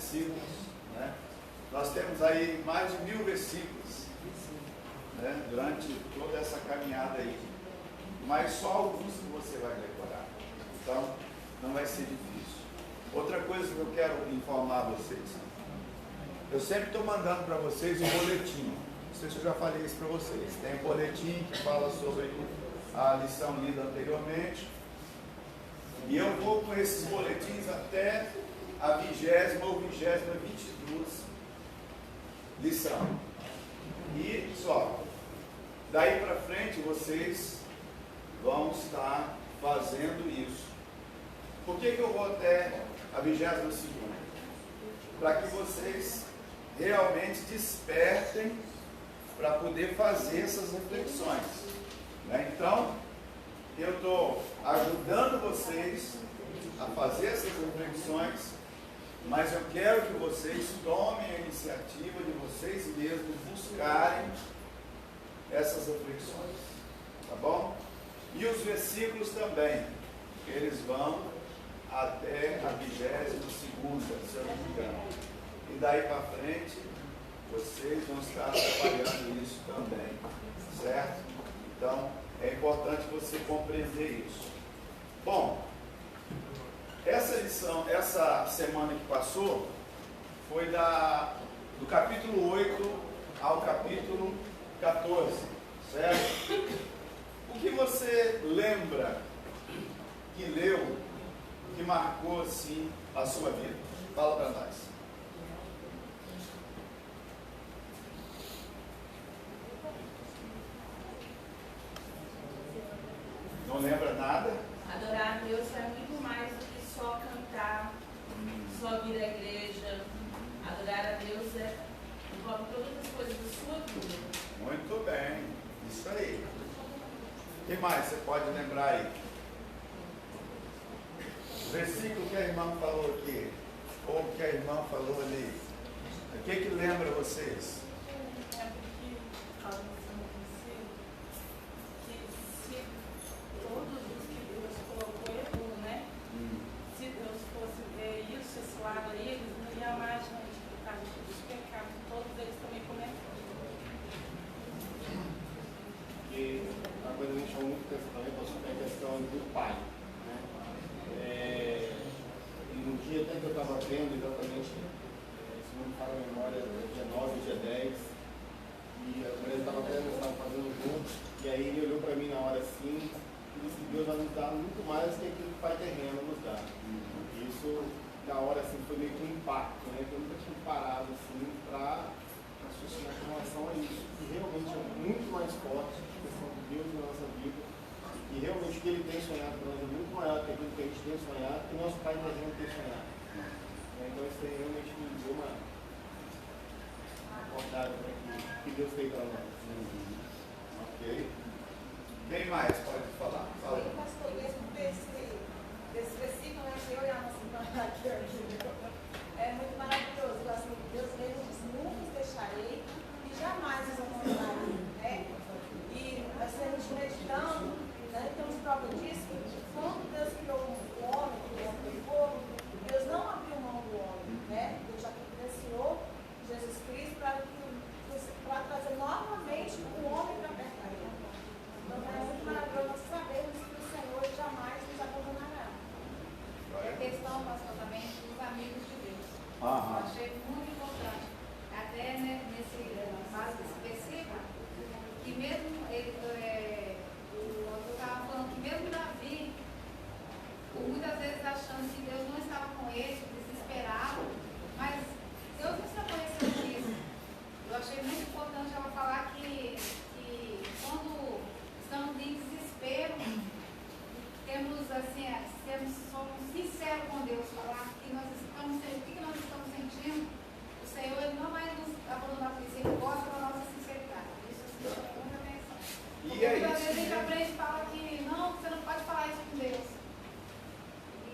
versículos, né? Nós temos aí mais de 1000 versículos, né? Durante toda essa caminhada aí, mas só alguns que você vai decorar, então não vai ser difícil. Outra coisa que eu quero informar vocês, eu sempre estou mandando para vocês um boletim, não sei se eu já falei isso para vocês, tem um boletim que fala sobre a lição lida anteriormente, e eu vou com esses boletins até a 20ª ou 22ª lição. E só, daí para frente vocês vão estar fazendo isso. Por que eu vou até a 22ª? Para que vocês realmente despertem para poder fazer essas reflexões, né? Então, eu estou ajudando vocês a fazer essas reflexões, mas eu quero que vocês tomem a iniciativa de vocês mesmos buscarem essas reflexões, tá bom? E os versículos também, eles vão até a 22ª, se eu não me engano. E daí para frente, vocês vão estar trabalhando isso também, certo? Então, é importante você compreender isso. Bom, essa lição, essa semana que passou, foi do capítulo 8 ao capítulo 14, certo? O que você lembra que leu, que marcou assim a sua vida? Fala para nós. Não lembra nada? Adorar a Deus é muito mais do que só cantar, só vir à igreja. Adorar a Deus envolve todas as coisas da sua vida. Muito bem, isso aí. O que mais você pode lembrar aí? O versículo que a irmã falou aqui, ou que a irmã falou ali, o que lembra vocês? É porque a lição disse que se todos os que Deus colocou errou, né? Se Deus fosse ver isso, esse lado aí, eles não iam amar a gente por causa dos pecados, todos eles também cometeram. E uma coisa que me chamou muito atenção também é a questão do pai, né? E no dia até que eu estava vendo exatamente, se não me fala a memória, dia 9, dia 10, e a mulher estava até fazendo junto, e aí ele olhou para mim na hora assim, e disse que Deus vai nos dar muito mais do que aquilo que o pai terreno nos dá. E isso, na hora assim, foi meio que um impacto, né? Que eu nunca tinha parado assim para raciocinar com relação a isso, que realmente é muito mais forte a questão de Deus na nossa vida, e realmente o que Ele tem sonhado para nós é muito maior que aquilo que a gente tem sonhado, que o nosso pai terreno tem sonhado. Então isso aí realmente me deu uma acordada para que Deus tem para nós. Ok. Quem mais pode falar? Fala. Sim, pastor, mesmo desse versículo, né, que eu e a nossa irmã aqui, é muito maravilhoso. Assim, Deus mesmo diz, nunca os deixarei e jamais os abandonarei, né? E assim, a gente meditando, né, temos prova disso, que quando Deus criou o homem, que é o povo, Deus não abriu mão do homem, né? Deus já credenciou Jesus Cristo para trazer novamente o homem para perto dele. Então é muito maravilhoso nós sabermos que o Senhor jamais nos abandonará. É questão, pastor, também dos amigos de Deus. Aham. Eu achei muito importante. Até né, nesse base desse versículo, que mesmo ele, eu estava falando que mesmo Davi, por muitas vezes achando que Deus não estava com ele, desesperado, mas Deus nos reconheceu nisso. Eu achei muito importante ela falar que quando estamos em desespero, somos sinceros com Deus, falar que nós estamos, o que nós estamos sentindo, o Senhor ele não vai nos abandonar por isso, Ele gosta da nossa sinceridade. Isso assim, chama muita atenção. E Porque é muitas vezes a isso. gente aprende e fala que não, você não pode falar isso com Deus.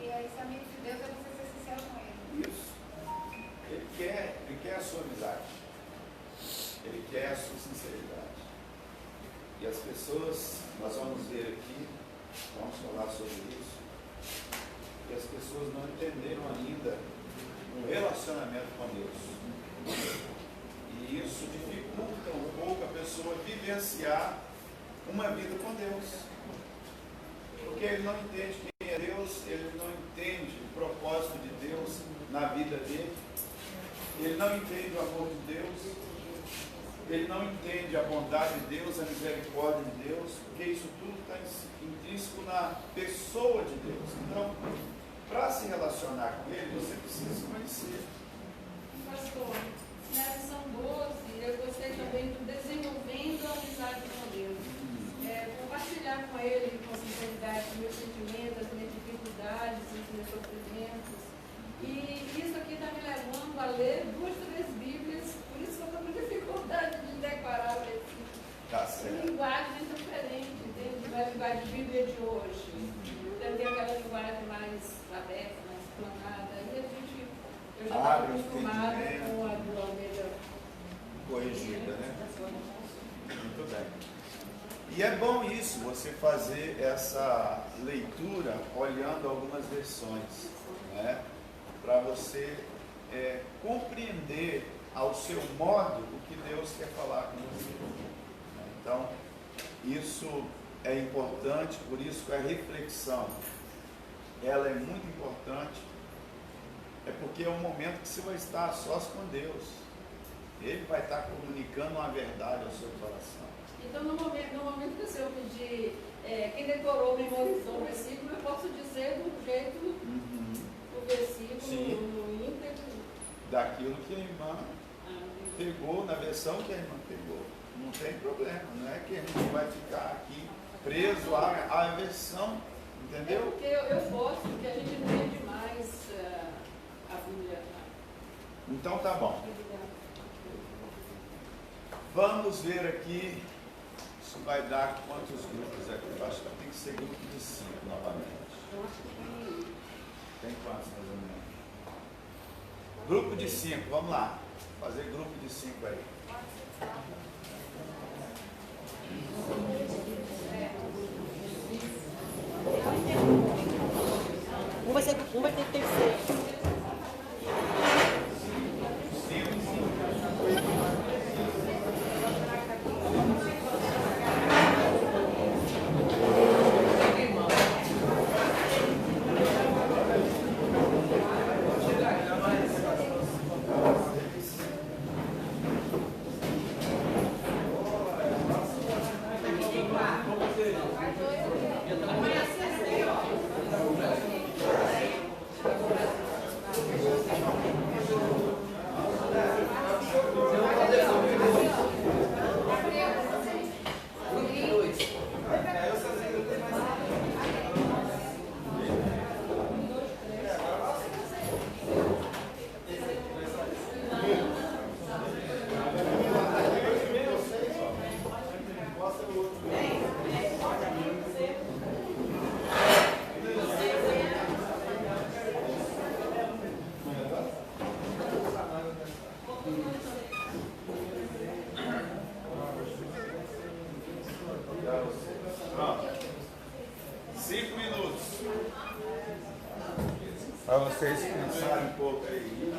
E aí, esse amigo de Deus é você ser sincero com Ele. Isso. Ele quer a sua amizade. Ele quer a sua sinceridade. E as pessoas, nós vamos ver aqui, vamos falar sobre isso, e as pessoas não entenderam ainda um relacionamento com Deus. E isso dificulta um pouco a pessoa vivenciar uma vida com Deus. Porque ele não entende quem é Deus, ele não entende o propósito de Deus na vida dele, ele não entende o amor de Deus, ele não entende a bondade de Deus, a misericórdia de Deus, porque isso tudo está intrínseco na pessoa de Deus. Então, para se relacionar com ele, você precisa se conhecer. Pastor, na lição 12, eu gostei também do desenvolvendo a amizade com Deus. Compartilhar com ele com sinceridade os meus sentimentos, as minhas dificuldades, os meus sofrimentos. E isso aqui está me levando a ler 2, 3 Bíblias, por isso que eu estou com dificuldade de decorar o versículo. Tá certo. Linguagem diferente, entende? Da linguagem de Bíblia de hoje. Então, tem aquela linguagem mais aberta, mais explanada. E eu já estou acostumada com a do Almeida corrigida, né? Muito bem. E é bom isso, você fazer essa leitura olhando algumas versões, né? Para você compreender ao seu modo o que Deus quer falar com você. Então, isso é importante, por isso que a reflexão, ela é muito importante, é porque é um momento que você vai estar a sós com Deus. Ele vai estar comunicando uma verdade ao seu coração. Então, no momento que o senhor pedir, quem decorou, memorizou o versículo, eu posso dizer do jeito do versículo, sim, no íntegro. Daquilo que a irmã pegou, na versão que a irmã pegou. Não tem problema, não é que a gente vai ficar aqui preso à versão, entendeu? É porque eu gosto que a gente entende mais a Bíblia. Então tá bom. Vamos ver aqui. Isso vai dar quantos grupos aqui? Eu acho que tem que ser grupo de 5 novamente. Tem quantos mais ou menos? Grupo de 5, vamos lá. Fazer grupo de 5 aí. Um vai ter que ser. Para vocês pensarem um pouco aí.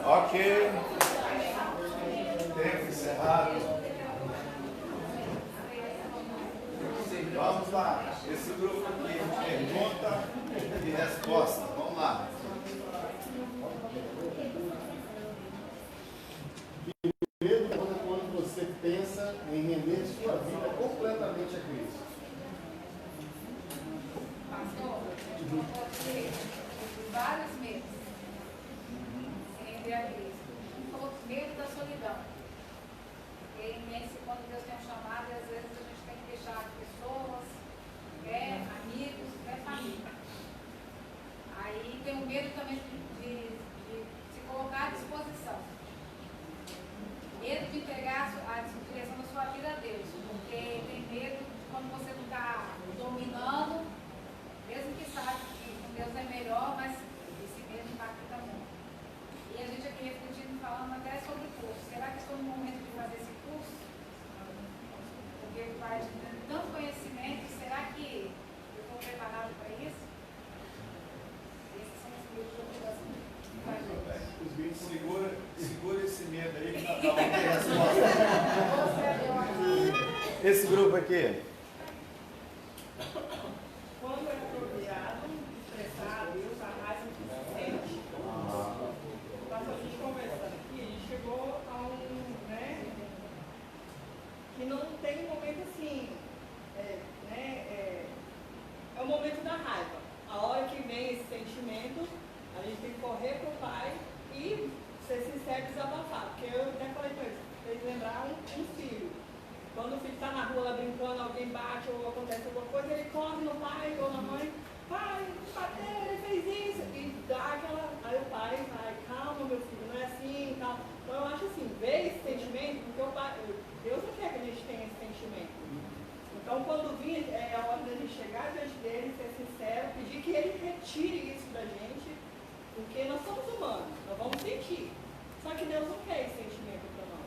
Ok. Tempo encerrado. Vamos lá. Esse grupo aqui, pergunta e resposta. Vamos lá. Primeiro, quando você pensa em render sua vida completamente a Cristo. Pastor, pode ser vários meses sem render a Cristo. Um falou medo da solidão. Porque é imenso quando Deus tem um chamado, e às vezes a gente tem que deixar pessoas, amigos, família. Aí tem o medo também de se colocar à disposição. Medo de entregar a direção da sua vida a Deus. Porque tem medo de quando você não está dominando, mesmo que sabe que com Deus é melhor, mas esse medo impacta muito. E a gente aqui refletindo, falando até sobre o curso. Será que estou no momento de fazer esse curso? Porque ele vai de tanto conhecimento, será que eu estou preparado para isso? Esses são os meus Segura esse medo aí que nós vamos ter resposta. Esse grupo aqui. Quando é apropriado expressar a Deus a raiva que se sente. Mas a gente conversando aqui, a gente chegou a que não tem um momento assim, é o momento da raiva. A hora que vem esse sentimento, a gente tem que correr para o pai e ser sincero e desabafar. Porque eu até falei para eles lembrar um filho. Quando o filho está na rua lá brincando, alguém bate ou acontece alguma coisa, ele corre no pai ou na mãe, pai, bateu, ele fez isso, e dá aquela. Aí o pai vai, calma meu filho, não é assim, calma. Então eu acho assim, ver esse sentimento, porque Deus não quer que a gente tenha esse sentimento. Então quando vir, é a hora da gente chegar diante dele, ser sincero, pedir que ele retire isso da gente, porque nós somos humanos, nós vamos sentir. Só que Deus não quer esse sentimento para nós.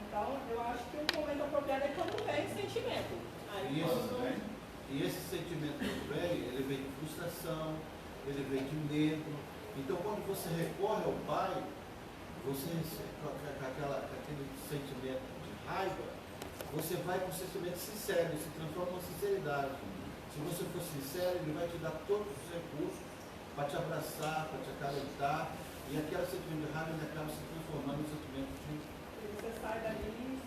Então, eu acho que o momento apropriado é quando vem sentimento. Aí, e esse sentimento que vem, ele vem de frustração, ele vem de medo. Então, quando você recorre ao Pai, você com aquele sentimento de raiva, você vai com um sentimento sincero, se transforma em sinceridade. Se você for sincero, ele vai te dar todos os recursos para te abraçar, para te acalentar, e aquele sentimento de raiva ele acaba se transformando em sentimento de você sai dali, assim,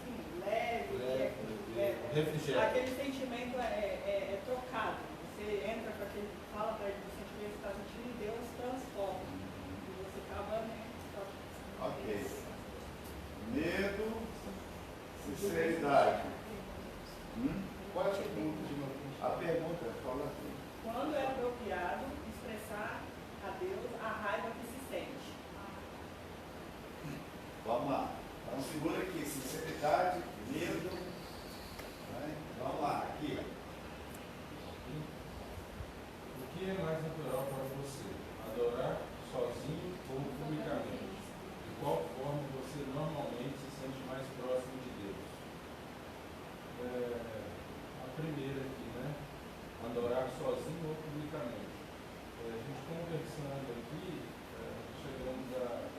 leve, refrigério. aquele sentimento é trocado. Você entra com aquele, fala para ele do sentimento que está sentindo e Deus transforma. E você acaba, Ok. Medo, sinceridade. Qual é a pergunta de novo? A pergunta fala assim. quando é apropriado expressar a Deus a raiva que se sente. Vamos lá. Então segura aqui, sinceridade, medo. Né? Vamos lá, aqui. O que é mais natural para você? Adorar sozinho ou publicamente? De qual forma você normalmente se sente mais próximo de Deus? A primeira aqui, né? Adorar sozinho ou publicamente? A gente conversando aqui, chegamos à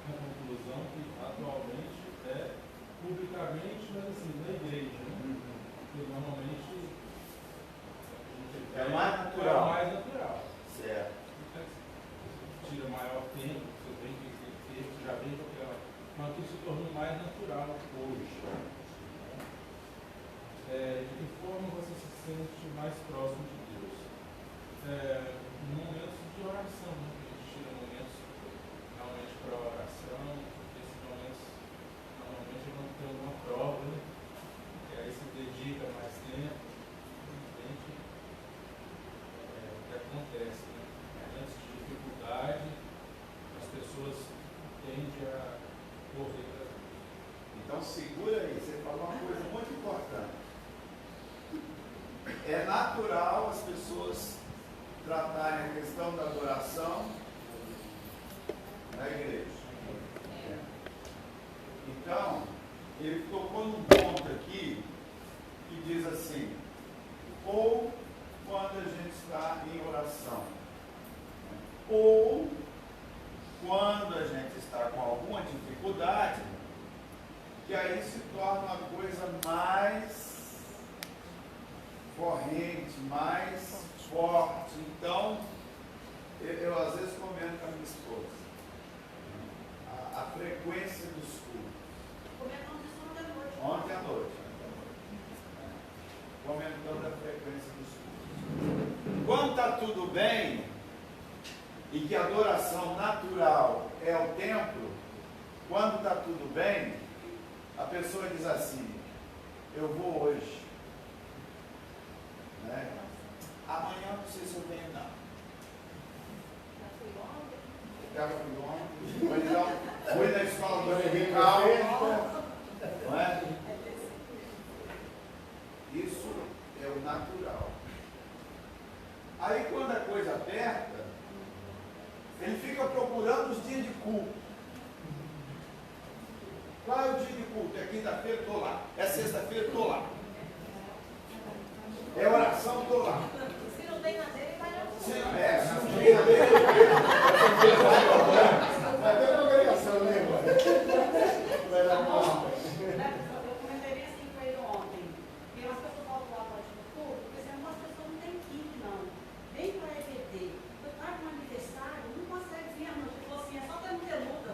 conclusão que atualmente é publicamente, mas assim, na igreja, né? Porque normalmente é mais natural. É mais natural. Certo. Tira maior tempo, você vem que já vem com aquela. Mas que se tornou mais natural hoje. De que forma você se sente mais próximo de Deus? Em momentos de oração, né? A gente tira momentos realmente para oração, porque esses momentos normalmente não tem alguma prova, né? E aí se dedica mais tempo, simplesmente tratarem a questão da adoração na igreja. Então, ele tocou num ponto aqui que diz assim, ou quando a gente está em oração, ou quando a gente está com alguma dificuldade, que aí se torna uma coisa mais corrente, mais forte. Então, eu às vezes comento com a minha esposa, a frequência dos cultos. Ontem à noite. Comentando a frequência dos cultos. Quando está tudo bem, e que a adoração natural é o templo, quando está tudo bem, a pessoa diz assim, eu vou hoje. Né? Amanhã não sei se eu venho não. Fui na escola do Dominical, não é? Isso é o natural. Aí quando a coisa aperta, ele fica procurando os dias de culto. Qual é o dia de culto? É quinta-feira, estou lá. É sexta-feira, estou lá. É oração, estou lá. Se não tem na dele, vai na Se não tem na dele, vai ter congregação, né, vai dar conta. Eu comentei assim com ele ontem. E as pessoas falam lá para o culto, porque senão as pessoas não têm equipe, não. Vem para a EBD. Eu estava no aniversário, não consegue vir à noite. Ele falou assim, é só ter muita luta.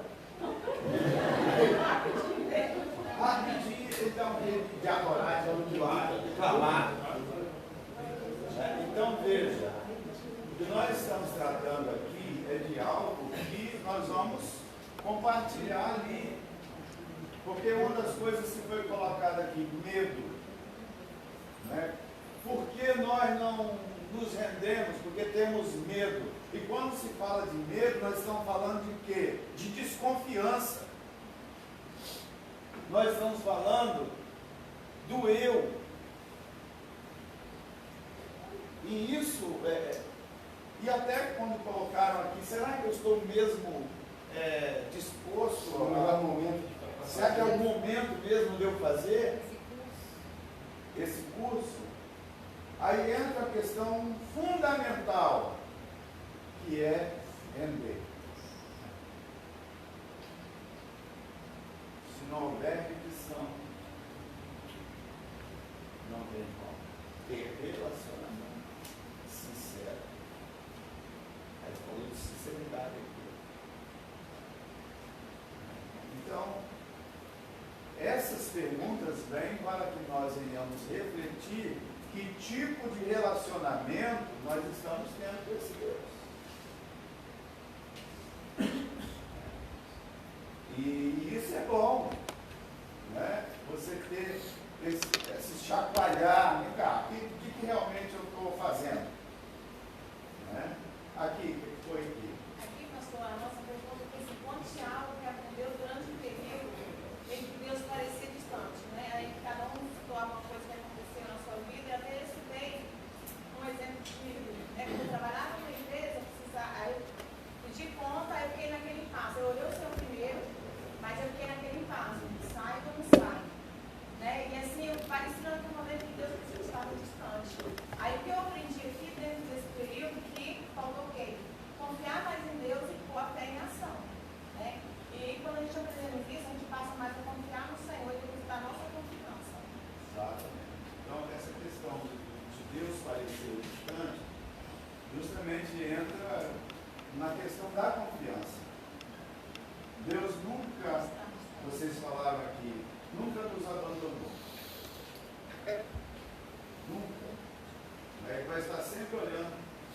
rapidinho, ele dá um jeito de adorar, de clamar. Então veja, o que nós estamos tratando aqui é de algo que nós vamos compartilhar ali. Porque uma das coisas que foi colocada aqui, medo. Né? Por que nós não nos rendemos? Porque temos medo. E quando se fala de medo, nós estamos falando de quê? De desconfiança. Nós estamos falando do eu. E isso, e até quando colocaram aqui, será que eu estou mesmo disposto a... Será que é o momento mesmo de eu fazer esse curso? Aí entra a questão fundamental, que é render. Se não houver rendição, não tem como ter relacionamento sincero. Aí falou de sinceridade aqui. Então, essas perguntas vêm para que nós venhamos refletir que tipo de relacionamento nós estamos tendo com esse Deus. E isso é bom, né? Você ter esse chacoalhar, vem cá, o que realmente eu estou fazendo? Né? Aqui, o que foi aqui? Aqui, pastor, a nossa pergunta é esse ponto de algo que aprendeu durante o período em que Deus parecia distante, né? Aí cada um citou alguma coisa que aconteceu na sua vida, e até esse bem, um exemplo que quando eu trabalhava numa empresa, aí eu pedi conta, aí eu fiquei naquele impasse. Eu olhei o seu primeiro, mas eu fiquei naquele impasse, sai ou não sai. Né? E assim, parecia naquele momento que Deus estava distante. Aí o que eu aprendi aqui dentro desse período, que faltou o quê? Confiar mais em Deus e pôr a fé em ação. Né? E quando a gente aprende isso, a gente passa mais a confiar no Senhor e depositar a nossa confiança. Exatamente. Então, essa questão de Deus parecer distante, justamente entra na questão da confiança. Deus nunca, vocês falaram aqui, nunca nos abandonou. Nunca. Ele vai estar sempre olhando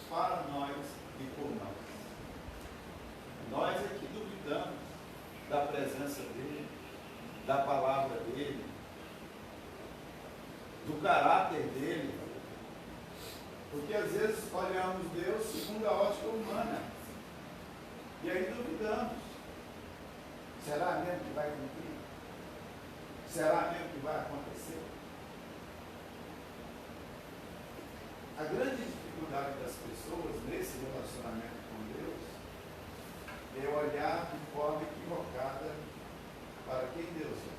para nós e por nós. Nós é que duvidamos da presença dele, da palavra dele, do caráter dele. Porque às vezes olhamos Deus segundo a ótica humana. E aí duvidamos. Será mesmo que vai cumprir? Será mesmo que vai acontecer? A grande dificuldade dificuldade das pessoas nesse relacionamento com Deus é olhar de forma equivocada para quem Deus é.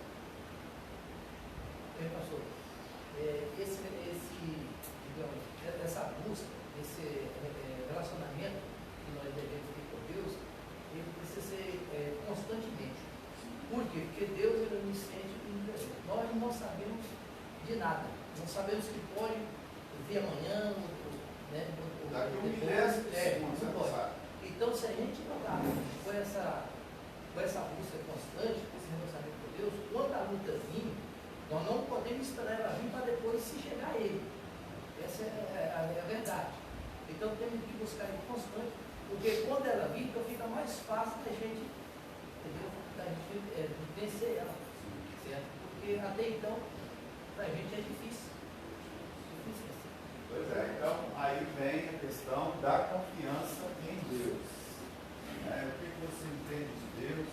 Pastor, digamos, essa busca, esse relacionamento que nós devemos ter com Deus, ele precisa ser constantemente. Por quê? Porque Deus é onisciente e onipresente. Nós não sabemos de nada. Não sabemos o que pode vir amanhã, né? Daqui um milésimo de segundos, não pode. Então, se a gente não está com essa busca constante, com esse relacionamento com Deus, quando a luta vir, nós não podemos esperar ela vir para depois se chegar a Ele. Essa é a verdade. Então, temos que buscar ele constante, porque quando ela vir, então fica mais fácil da gente, entendeu? Da gente vencer ela, certo? Porque até então, para a gente é difícil. Pois é, então aí vem a questão da confiança em Deus. O que você entende de Deus?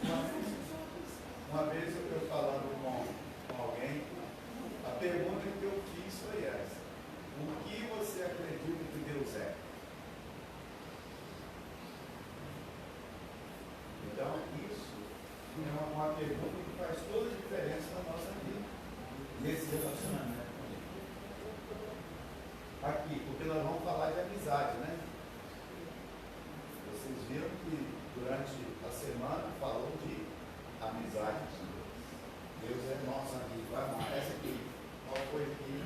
Uma vez eu falando com alguém, a pergunta que eu fiz foi essa: o que você acredita que Deus é? Então isso é uma pergunta que faz toda a diferença na nossa vida, nesse relacionamento. Aqui, porque nós vamos falar de amizade, né? Vocês viram que durante a semana falou de amizade. Deus é nosso amigo. Vai lá, essa aqui. Qual foi aqui?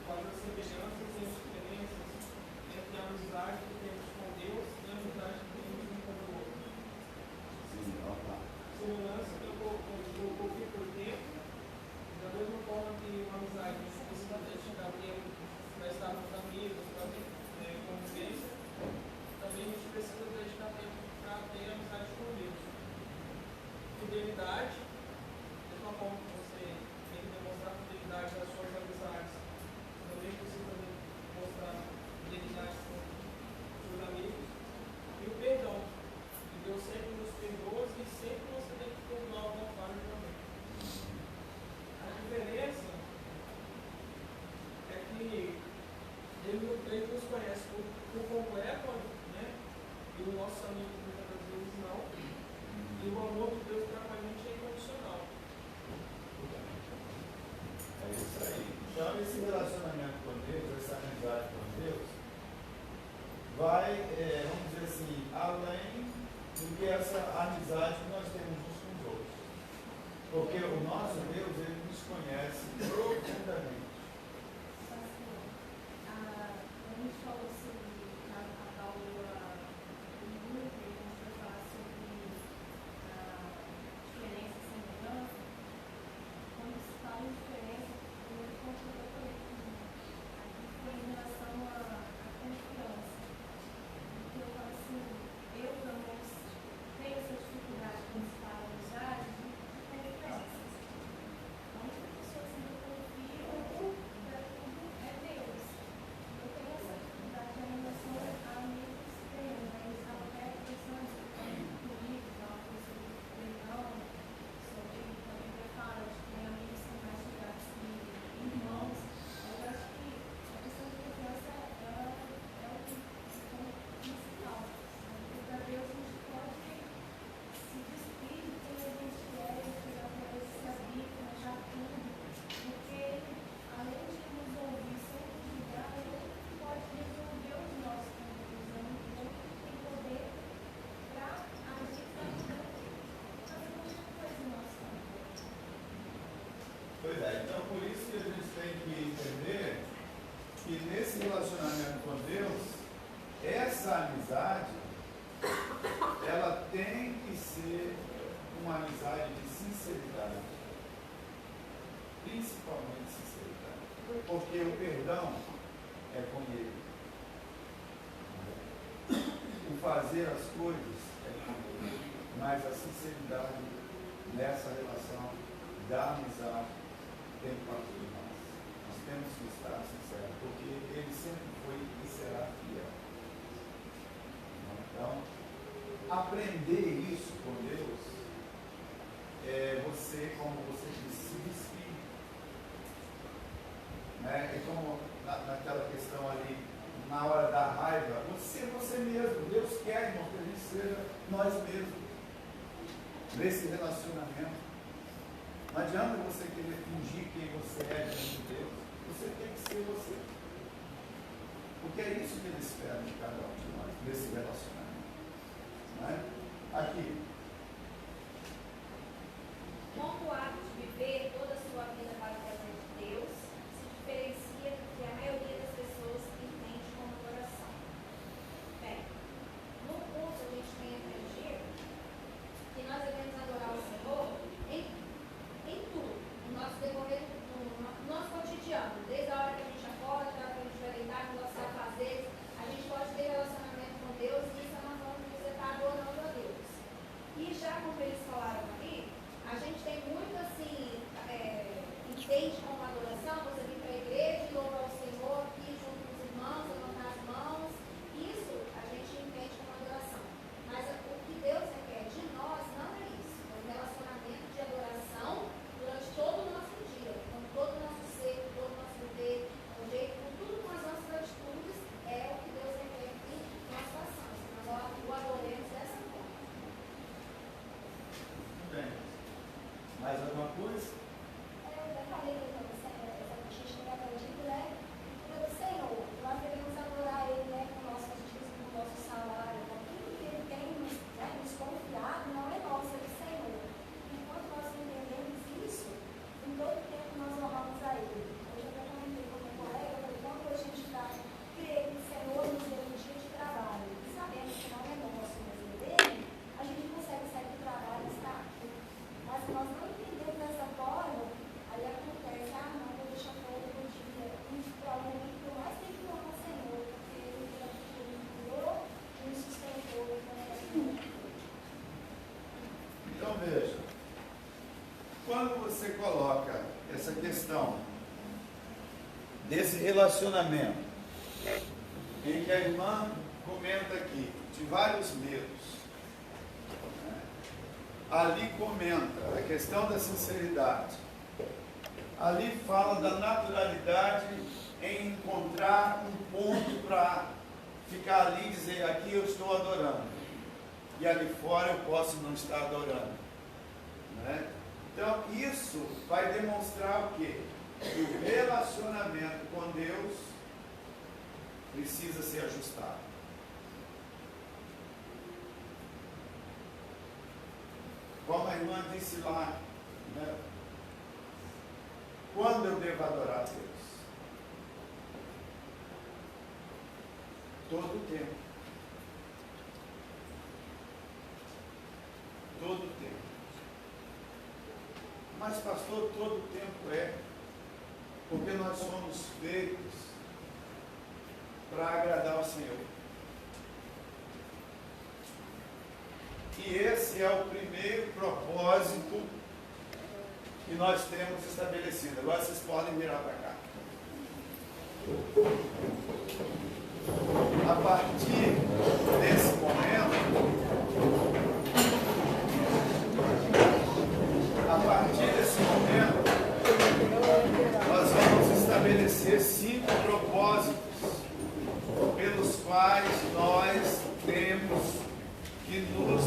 Faz as semelhanças e as diferenças entre a amizade que temos com Deus e a amizade que temos um com o outro. Sim, vamos lá. Semelhança que eu coloquei por tempo. Da mesma forma que uma amizade precisa dedicar tempo para estar com os amigos, para ter convivência, também a gente precisa dedicar tempo para ter amizade com Deus. Fidelidade, da mesma forma que você tem que demonstrar fidelidade nas suas amizades, também precisa demonstrar fidelidade com os seus amigos. E o perdão, que Deus sempre nos perdoa e sempre você tem que perdoar alguma falha também. A diferença é que ele nos conhece por completo, né? E o nosso amigo muitas vezes não. E o amor de Deus para a gente é incondicional. É isso aí. Então esse relacionamento com Deus, essa amizade com Deus, vai, vamos dizer assim, além do que essa amizade que nós temos uns com os outros. Porque o nosso Deus, ele nos conhece profundamente. A gente falou sobre a Paula no grupo, e a gente vai falar sobre a diferença e semelhança. Quando se fala em diferença, eu vou contar para aqui foi em relação à confiança. Porque eu falo assim, eu pelo menos tenho essa dificuldade quando se fala de amizade, de confiança. A única pessoa que eu confio é Deus. Eu tenho essa dificuldade em relação a amigos externos, né? Eles estavam até pensando comigo, uma coisa sobre perdão, sobre também preparo, acho que tem amigos que são mais chegados que irmãos. Eu acho que a questão de confiança ela é o principal. Porque para Deus a gente pode se despir de quem a gente é, chegar para Deus se abrir, achar tudo, porque além de nos ouvir sempre julgar, ele pode resolver os nossos conflitos, ele tem poder para agir, para fazer qualquer coisa em nosso campo. Pois é, então por isso que a gente tem que entender que nesse relacionamento com Deus, essa amizade, ela tem que ser uma amizade de sinceridade. Principalmente sinceridade. Porque o perdão é com Ele. O fazer as coisas é com Ele. Mas a sinceridade nessa relação da amizade tem que partir de nós. Nós temos que estar sinceros, porque Ele sempre foi e será fiel. Então, aprender isso com Deus é você, como você disse, se despir. Né? É como naquela questão ali, na hora da raiva, você mesmo. Deus quer, irmão, que a gente seja nós mesmos nesse relacionamento. Não adianta você querer fingir quem você é diante de Deus. Você tem que ser você. Porque é isso que Ele espera de cada um de nós, nesse relacionamento. Não é? Aqui. Como o ato de viver toda a sua vida para a presença de Deus se diferencia do que a maioria das pessoas entende como adoração. Bem, no curso a gente tem aprendido que nós devemos adorar o Senhor em tudo, no nosso decorrer, no nosso cotidiano, desde a hora que a gente acorda, até a hora que a gente vai deitar, nos nossos afazeres, a gente pode ter relacionamento com Deus e isso é uma forma de você estar adorando a Deus. E já como eles falaram ali, a gente tem muito assim, entende como adoração, você vir para a igreja e louvar o Senhor aqui junto com os irmãos, levantar as mãos, isso a gente entende como adoração. Mas o que Deus requer de nós não é isso, é um relacionamento de adoração durante todo o nosso dia, com todo o nosso ser, com todo o nosso viver, com tudo com as nossas atitudes, é o que Deus requer que nós façamos, que nós o adoremos dessa forma. Bem, mais alguma coisa? Eu falei para você, essa gente tem aprendido, né? Pelo Senhor, nós devemos adorar Ele, né? Com o nosso dízimo, com o nosso salário, com tudo que Ele tem nos confiado, não é nosso, é do Senhor. Enquanto nós entendemos isso, em todo tempo nós honramos a Ele. Hoje eu até comentei com o meu colega, falei, quando a gente está crendo que o Senhor nos deu um dia de trabalho, e sabemos que não é nosso, mas é dele, a gente consegue sair do trabalho e estar aqui. Mas se nós não entendemos dessa forma, aí acontece, não, vou deixar todo o dia, provavelmente por mais tempo que eu amo o Senhor, porque Ele me criou e me sustentou, Então veja, quando você coloca essa questão desse relacionamento, em que a irmã comenta aqui de vários medos, né? Ali comenta a questão da sinceridade, ali fala da naturalidade em encontrar um ponto para ficar ali e dizer, aqui eu estou adorando, e ali fora eu posso não estar adorando, né? Então isso vai demonstrar o quê? Que o relacionamento com Deus precisa ser ajustado. Como a irmã disse lá, né? Quando eu devo adorar a Deus? Todo o tempo. Todo o tempo. Mas, pastor, todo o tempo é. Porque nós somos feitos para agradar ao Senhor. E esse é o primeiro propósito que nós temos estabelecido. Agora vocês podem virar para cá. A partir desse momento, nós vamos estabelecer 5 propósitos pelos quais nós temos que nos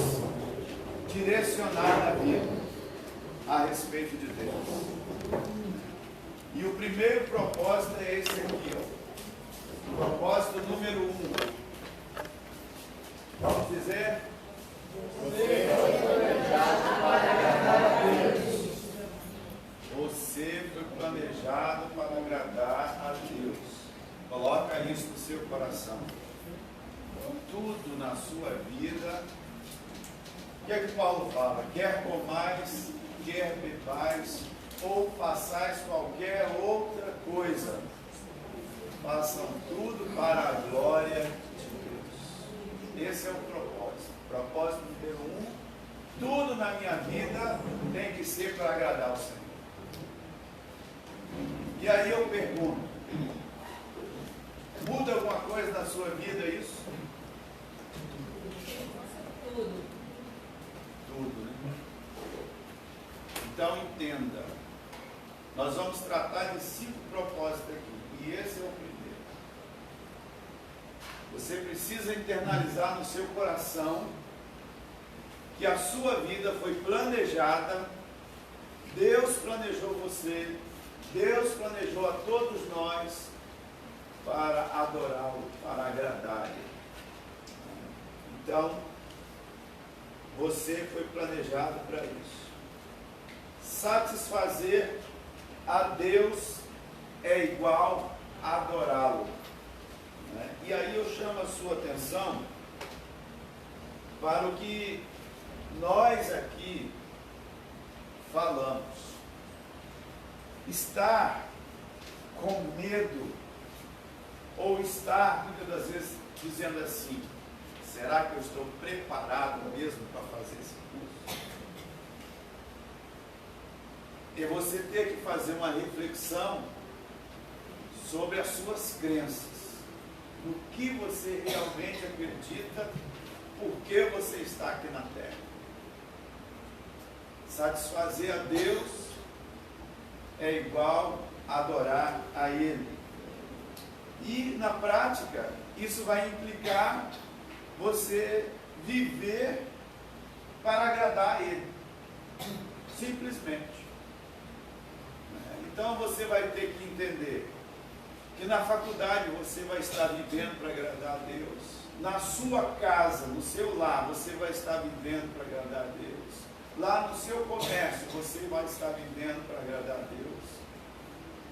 direcionar na vida a respeito de Deus. E o primeiro propósito é esse aqui, ó. Propósito número 1. Vamos dizer? Você foi planejado para agradar a Deus. Você foi planejado para agradar a Deus. Coloca isso no seu coração. Tudo na sua vida. O que é que Paulo fala? Quer comais, quer bebais, ou façais qualquer outra coisa, façam tudo para a glória de Deus. Esse é o propósito. Propósito número 1. Tudo na minha vida tem que ser para agradar ao Senhor. E aí eu pergunto, muda alguma coisa na sua vida isso? Tudo, né? Então entenda, nós vamos tratar de 5 propósitos aqui. precisa internalizar no seu coração que a sua vida foi planejada, Deus planejou você, Deus planejou a todos nós para adorá-lo, para agradar-lhe. Então, você foi planejado para isso. Satisfazer a Deus é igual a adorá-lo. E aí eu chamo a sua atenção para o que nós aqui falamos. Estar com medo, ou estar muitas das vezes dizendo assim: será que eu estou preparado mesmo para fazer esse curso? E você ter que fazer uma reflexão sobre as suas crenças, no que você realmente acredita, por que você está aqui na terra. Satisfazer a Deus é igual a adorar a Ele. E na prática, isso vai implicar você viver para agradar a Ele. Simplesmente. Então você vai ter que entender que na faculdade você vai estar vivendo para agradar a Deus. Na sua casa, no seu lar, você vai estar vivendo para agradar a Deus. Lá no seu comércio, você vai estar vivendo para agradar a Deus.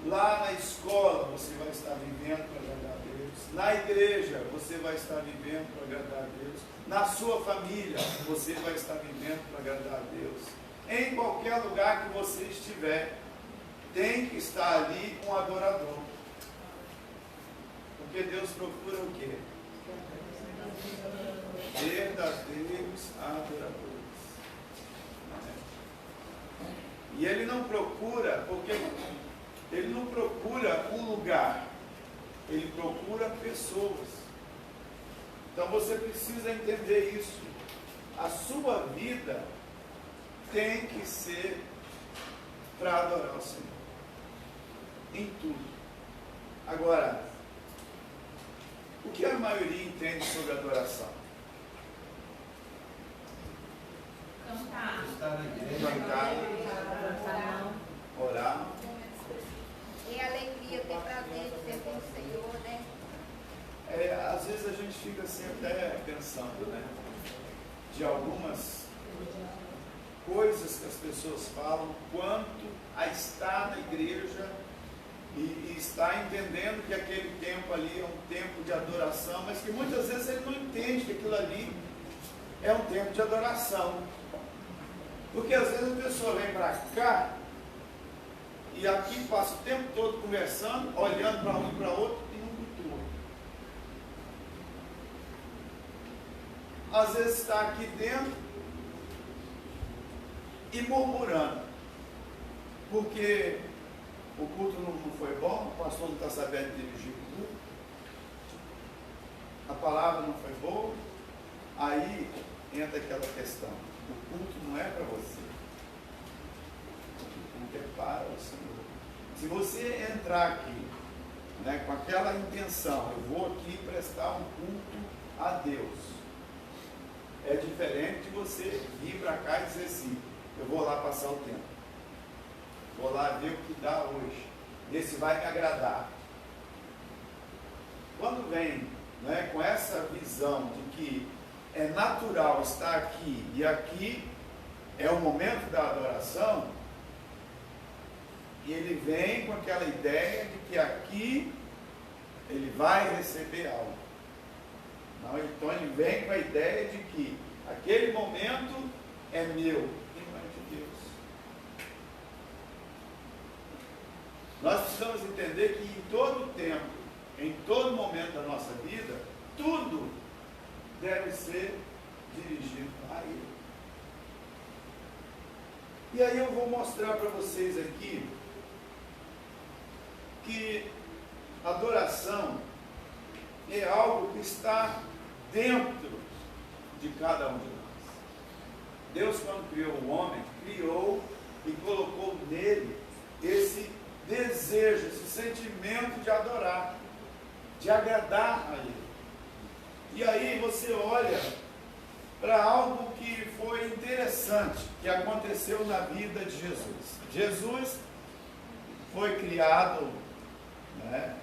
Lá na escola, você vai estar vivendo para agradar a Deus. Na igreja, você vai estar vivendo para agradar a Deus. Na sua família, você vai estar vivendo para agradar a Deus. Em qualquer lugar que você estiver, tem que estar ali um adorador. Porque Deus procura o quê? Verdadeiros adoradores. E Ele não procura, porque Ele não procura um lugar, Ele procura pessoas. Então você precisa entender isso. A sua vida tem que ser para adorar o Senhor. Em tudo. Agora, o que a maioria entende sobre adoração? Cantar. Estar na igreja. Cantar, orar. E a alegria, ter prazer de ser com o Senhor, né? Às vezes a gente fica assim até pensando, né? De algumas coisas que as pessoas falam quanto a estar na igreja e está entendendo que aquele tempo ali é um tempo de adoração, mas que muitas vezes ele não entende que aquilo ali é um tempo de adoração. Porque às vezes a pessoa vem para cá e aqui passa o tempo todo conversando, olhando para um e para outro e não cultua. Às vezes está aqui dentro e murmurando, porque o culto não foi bom, o pastor não está sabendo dirigir o culto, a palavra não foi boa. Aí entra aquela questão: o culto não é para você, o culto é para o Senhor. Se você entrar aqui, né, com aquela intenção, eu vou aqui prestar um culto a Deus, é diferente de você vir para cá e dizer assim: eu vou lá passar o tempo, vou lá ver o que dá hoje, ver se vai me agradar. Quando vem, né, com essa visão de que é natural estar aqui, e aqui é o momento da adoração, e ele vem com aquela ideia de que aqui ele vai receber algo. Não, então ele vem com a ideia de que aquele momento é meu e não é de Deus. Nós precisamos entender que em todo tempo, em todo momento da nossa vida, tudo deve ser dirigido a Ele. E aí eu vou mostrar para vocês aqui que adoração é algo que está dentro de cada um de nós. Deus, quando criou o homem, criou e colocou nele esse desejo, esse sentimento de adorar, de agradar a Ele, E aí você olha para algo que foi interessante, que aconteceu na vida de Jesus. Jesus foi criado, né,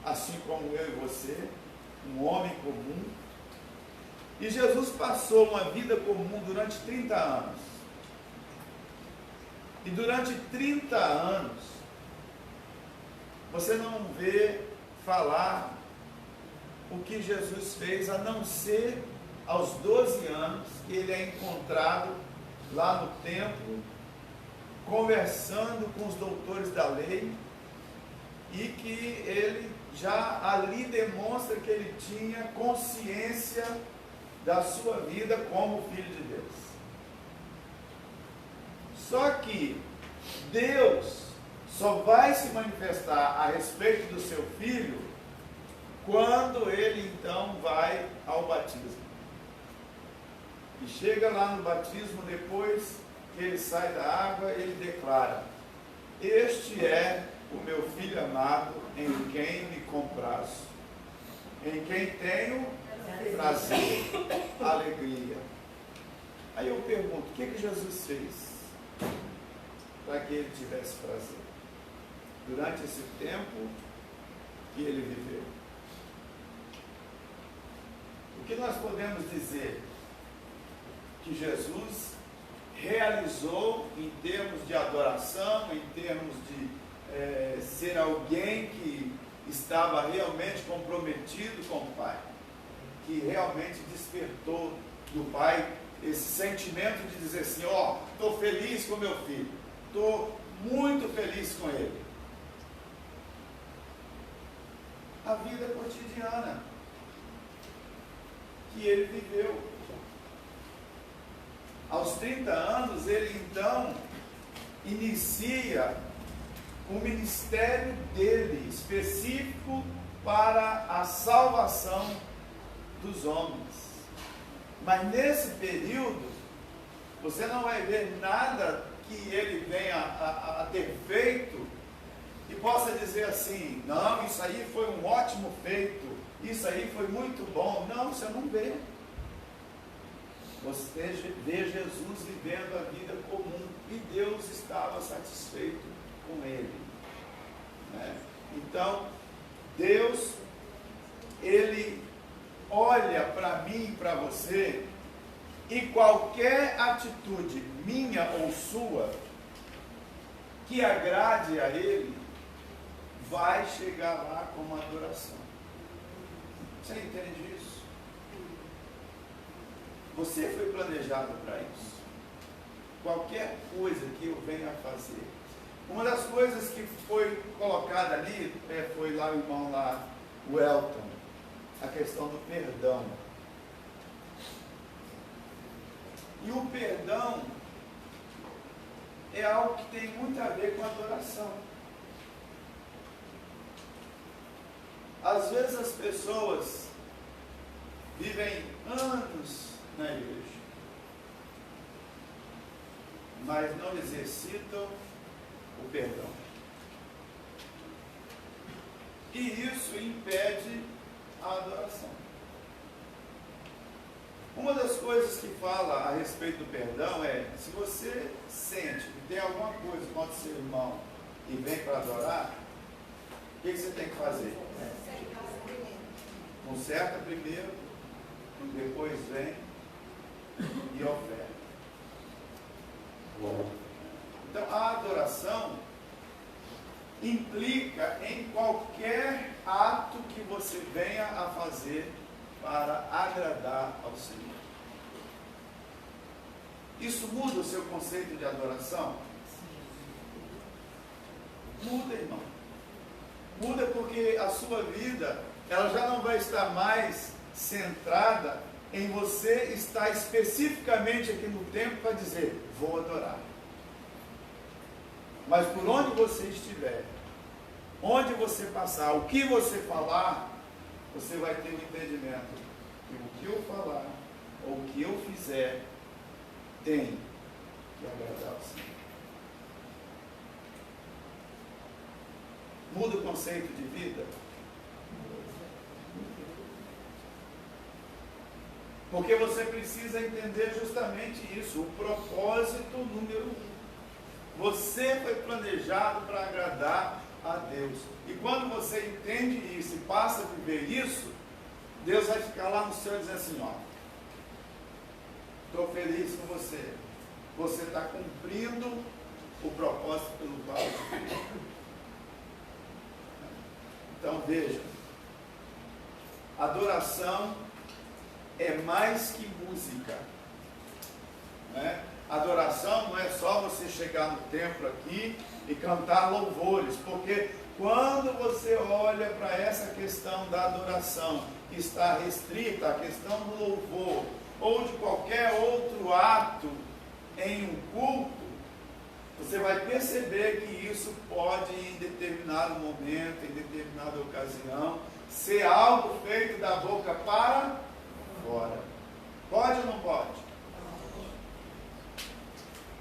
assim como eu e você, um homem comum. E Jesus passou uma vida comum durante 30 anos. E durante 30 anos, você não vê falar o que Jesus fez, a não ser aos 12 anos, que ele é encontrado lá no templo, conversando com os doutores da lei, e que ele já ali demonstra que ele tinha consciência da sua vida como filho de Deus. Só que Deus só vai se manifestar a respeito do seu filho quando ele então vai ao batismo. E chega lá no batismo, depois que ele sai da água, ele declara: este é o meu filho amado, em quem me comprazo, em quem tenho prazer, alegria. Aí eu pergunto, o que Jesus fez para que ele tivesse prazer durante esse tempo que ele viveu? O que nós podemos dizer que Jesus realizou em termos de adoração, em termos de ser alguém que estava realmente comprometido com o Pai, que realmente despertou do Pai esse sentimento de dizer assim: ó, estou feliz com meu filho, estou muito feliz com ele. A vida cotidiana que ele viveu. Aos 30 anos, ele então inicia o ministério dele, específico para a salvação dos homens. Mas nesse período, você não vai ver nada que ele venha a ter feito e possa dizer assim: não, isso aí foi um ótimo feito, isso aí foi muito bom. Não, você não vê. Você vê Jesus vivendo a vida comum e Deus estava satisfeito com ele, né? Então, Deus, ele olha para mim e para você, e qualquer atitude minha ou sua que agrade a ele, vai chegar lá como adoração. Você entende isso? Você foi planejado para isso. Qualquer coisa que eu venha a fazer. Uma das coisas que foi colocada ali, foi lá o irmão lá, o Elton, a questão do perdão. E o perdão é algo que tem muito a ver com a adoração. Às vezes as pessoas vivem anos na igreja, mas não exercitam o perdão. E isso impede a adoração. Uma das coisas que fala a respeito do perdão é: se você sente que tem alguma coisa contra seu irmão e vem para adorar, o que você tem que fazer? Conserta primeiro, depois vem e oferta. Então a adoração implica em qualquer ato que você venha a fazer para agradar ao Senhor. Isso muda o seu conceito de adoração? Muda, irmão. Muda porque a sua vida, ela já não vai estar mais centrada em você estar especificamente aqui no templo para dizer: vou adorar. Mas por onde você estiver, onde você passar, o que você falar, você vai ter um entendimento que o que eu falar ou o que eu fizer tem que agradar ao Senhor. Muda o conceito de vida? Porque você precisa entender justamente isso, o propósito número 1. Você foi planejado para agradar a Deus. E quando você entende isso e passa a viver isso, Deus vai ficar lá no céu e dizer assim, ó, estou feliz com você. Você está cumprindo o propósito pelo qual eu te fiz. Então veja, adoração é mais que música, né? Adoração não é só você chegar no templo aqui e cantar louvores, porque quando você olha para essa questão da adoração, que está restrita à questão do louvor, ou de qualquer outro ato em um culto, você vai perceber que isso pode, em determinado momento, em determinada ocasião, ser algo feito da boca para fora. Pode ou não pode?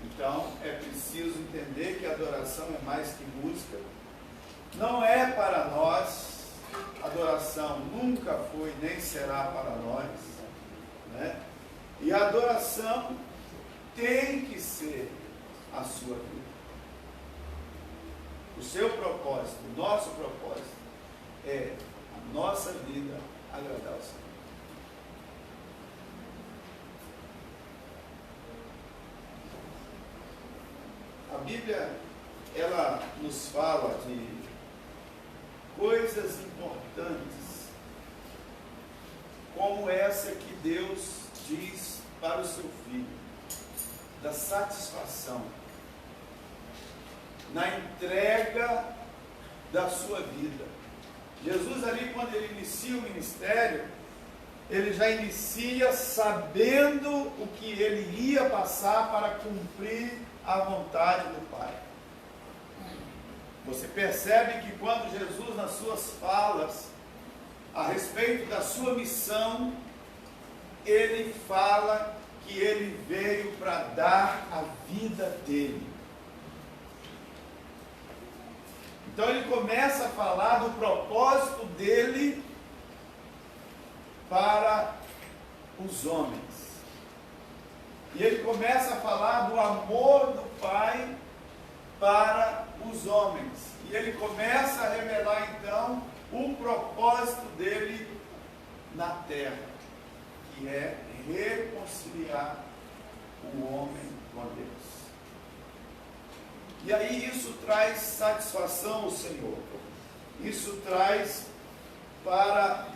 Então, é preciso entender que a adoração é mais que música. Não é para nós, adoração nunca foi nem será para nós, né? E a adoração tem que ser a sua vida. O seu propósito, o nosso propósito é a nossa vida agradar ao Senhor. A Bíblia, ela nos fala de coisas importantes, como essa que Deus diz para o seu filho, da satisfação, na entrega da sua vida. Jesus ali, quando ele inicia o ministério, ele já inicia sabendo o que ele ia passar para cumprir a vontade do Pai. Você percebe que quando Jesus, nas suas falas a respeito da sua missão, ele fala que ele veio para dar a vida dele. Então ele começa a falar do propósito dele para os homens. E ele começa a falar do amor do Pai para os homens. E ele começa a revelar então o propósito dele na terra, que é reconciliar o homem com Deus. E aí isso traz satisfação ao Senhor. Isso traz para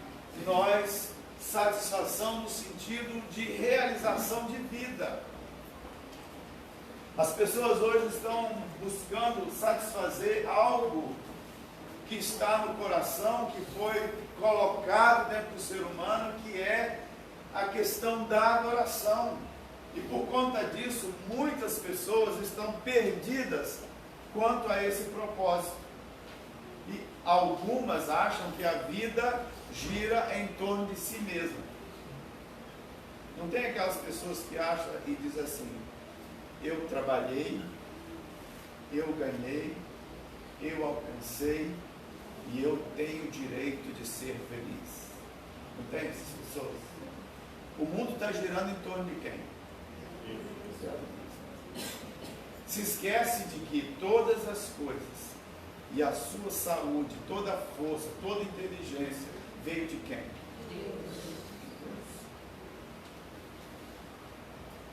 nós satisfação no sentido de realização de vida. As pessoas hoje estão buscando satisfazer algo que está no coração, que foi colocado dentro do ser humano, que é a questão da adoração. E por conta disso, muitas pessoas estão perdidas quanto a esse propósito. E algumas acham que a vida gira em torno de si mesma. Não tem aquelas pessoas que acham e dizem assim: eu trabalhei, eu ganhei, eu alcancei e eu tenho o direito de ser feliz. Não tem essas pessoas? O mundo está girando em torno de quem? Se esquece de que todas as coisas e a sua saúde, toda a força, toda a inteligência veio de quem?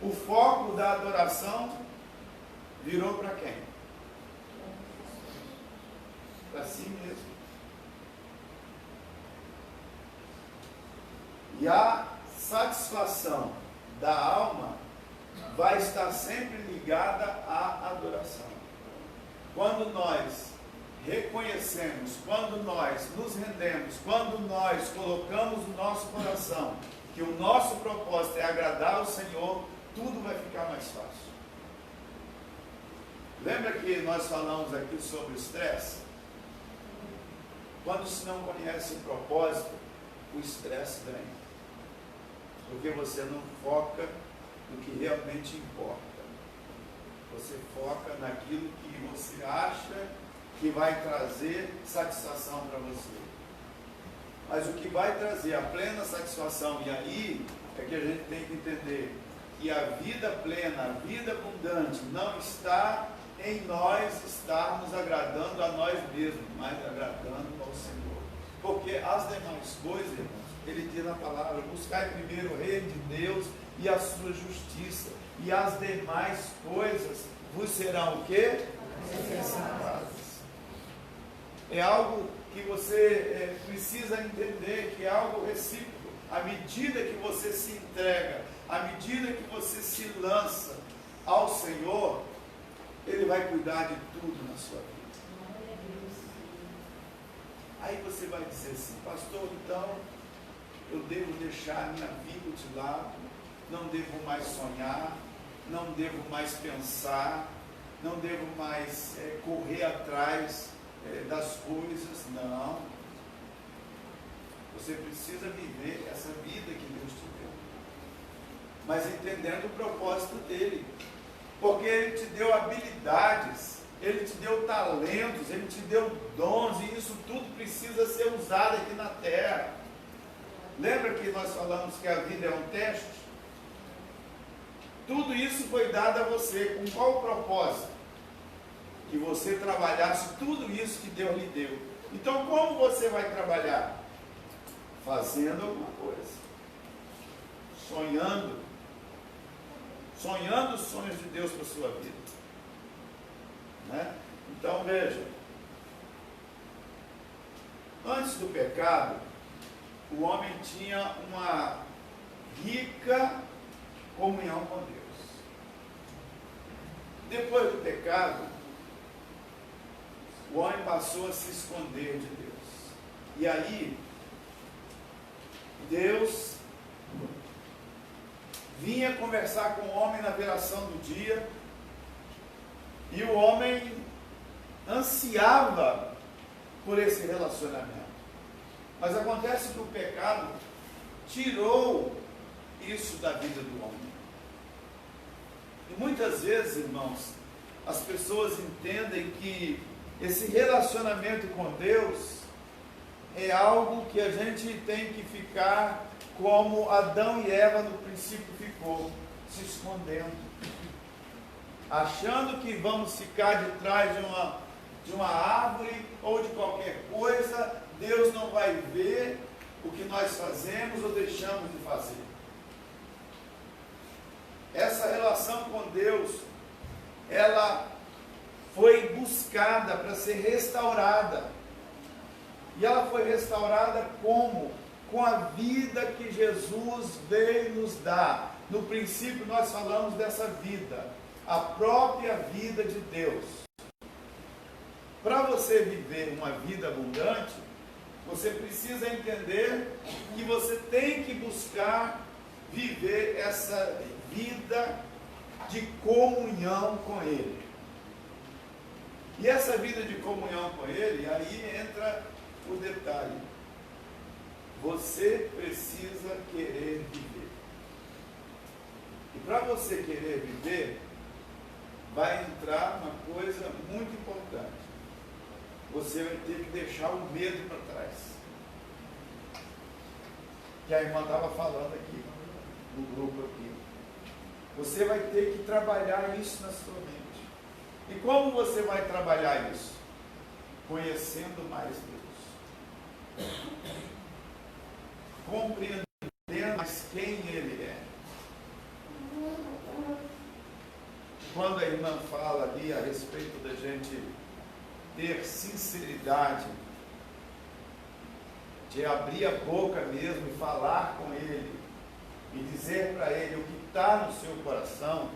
O foco da adoração virou para quem? Para si mesmo. E a satisfação da alma vai estar sempre ligada à adoração. Quando nós reconhecemos, quando nós nos rendemos, quando nós colocamos no nosso coração que o nosso propósito é agradar ao Senhor, tudo vai ficar mais fácil. Lembra que nós falamos aqui sobre o estresse? Quando se não conhece o propósito, o estresse vem. Porque você não foca no que realmente importa. Você foca naquilo que você acha que vai trazer satisfação para você. Mas o que vai trazer a plena satisfação, e aí é que a gente tem que entender que a vida plena, a vida abundante, não está em nós estarmos agradando a nós mesmos, mas agradando ao Senhor. Porque as demais coisas, irmãos, ele diz na palavra: buscai primeiro o reino de Deus e a sua justiça, e as demais coisas vos serão o quê? Acrescentadas. É algo que você precisa entender, que é algo recíproco. À medida que você se entrega, à medida que você se lança ao Senhor, Ele vai cuidar de tudo na sua vida. Aí você vai dizer assim: pastor, então eu devo deixar a minha vida de lado, não devo mais sonhar, não devo mais pensar, não devo mais correr atrás das coisas. Não. Você precisa viver essa vida que Deus te deu, mas entendendo o propósito dele, porque Ele te deu habilidades, Ele te deu talentos, Ele te deu dons, e isso tudo precisa ser usado aqui na terra. Lembra que nós falamos que a vida é um teste? Tudo isso foi dado a você. Com qual propósito? Que você trabalhasse tudo isso que Deus lhe deu. Então, como você vai trabalhar? Fazendo alguma coisa. Sonhando. Sonhando os sonhos de Deus para a sua vida. Né? Então, veja. Antes do pecado, o homem tinha uma rica comunhão com Deus. Depois do pecado, o homem passou a se esconder de Deus. E aí, Deus vinha conversar com o homem na viração do dia, e o homem ansiava por esse relacionamento. Mas acontece que o pecado tirou isso da vida do homem. E muitas vezes, irmãos, as pessoas entendem que esse relacionamento com Deus é algo que a gente tem que ficar como Adão e Eva no princípio ficou, se escondendo, achando que vamos ficar de trás de uma árvore ou de qualquer coisa. Deus não vai ver o que nós fazemos ou deixamos de fazer. Essa relação com Deus, ela foi buscada para ser restaurada. E ela foi restaurada como? Com a vida que Jesus veio nos dar. No princípio nós falamos dessa vida, a própria vida de Deus. Para você viver uma vida abundante, você precisa entender que você tem que buscar viver essa vida de comunhão com Ele. E essa vida de comunhão com Ele, aí entra o detalhe. Você precisa querer viver. E para você querer viver, vai entrar uma coisa muito importante. Você vai ter que deixar o medo para trás. Que a irmã estava falando aqui, no grupo aqui. Você vai ter que trabalhar isso na sua mente. E como você vai trabalhar isso? Conhecendo mais Deus. Compreendendo mais quem Ele é. Quando a irmã fala ali a respeito da gente ter sinceridade, de abrir a boca mesmo e falar com Ele, e dizer para Ele o que está no seu coração,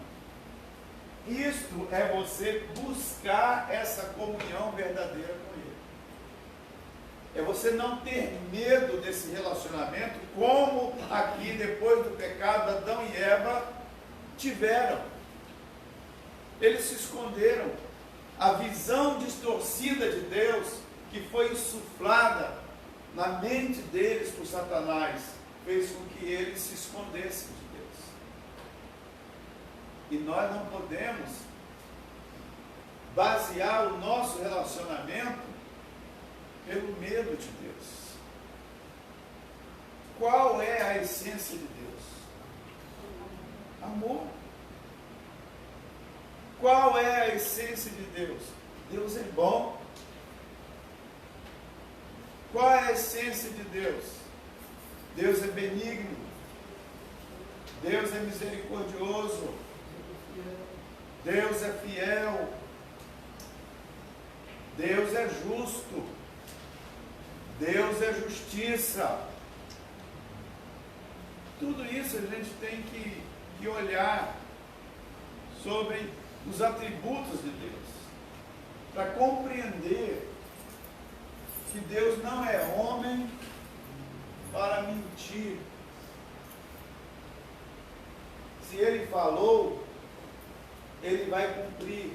isto é você buscar essa comunhão verdadeira com Ele. É você não ter medo desse relacionamento, como aqui depois do pecado Adão e Eva tiveram. Eles se esconderam. A visão distorcida de Deus, que foi insuflada na mente deles por Satanás, fez com que eles se escondessem de Deus. E nós não podemos basear o nosso relacionamento pelo medo de Deus. Qual é a essência de Deus? Amor. Qual é a essência de Deus? Deus é bom. Qual é a essência de Deus? Deus é benigno. Deus é misericordioso. Deus é fiel. Deus é justo. Deus é justiça. Tudo isso a gente tem que olhar sobre os atributos de Deus, para compreender que Deus não é homem para mentir. Se Ele falou, Ele vai cumprir.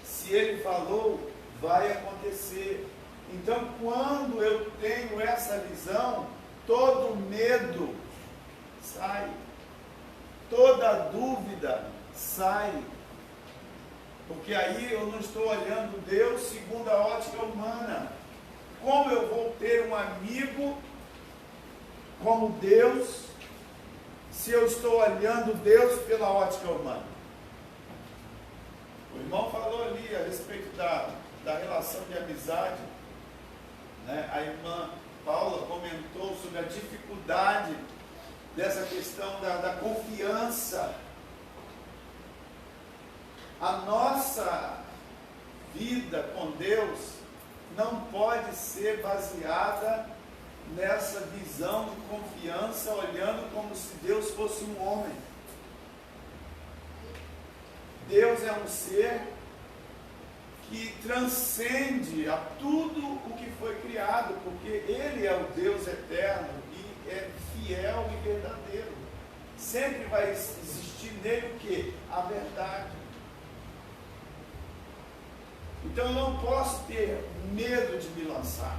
Se Ele falou, vai acontecer. Então, quando eu tenho essa visão, todo medo sai, toda dúvida sai, porque aí eu não estou olhando Deus segundo a ótica humana. Como eu vou ter um amigo como Deus, se eu estou olhando Deus pela ótica humana? O irmão falou ali a respeito da relação de amizade, né? A irmã Paula comentou sobre a dificuldade dessa questão da confiança. A nossa vida com Deus não pode ser baseada nessa visão de confiança, olhando como se Deus fosse um homem. Deus é um ser que transcende a tudo o que foi criado, porque Ele é o Deus eterno e é fiel e verdadeiro. Sempre vai existir nele o quê? A verdade. Então eu não posso ter medo de me lançar.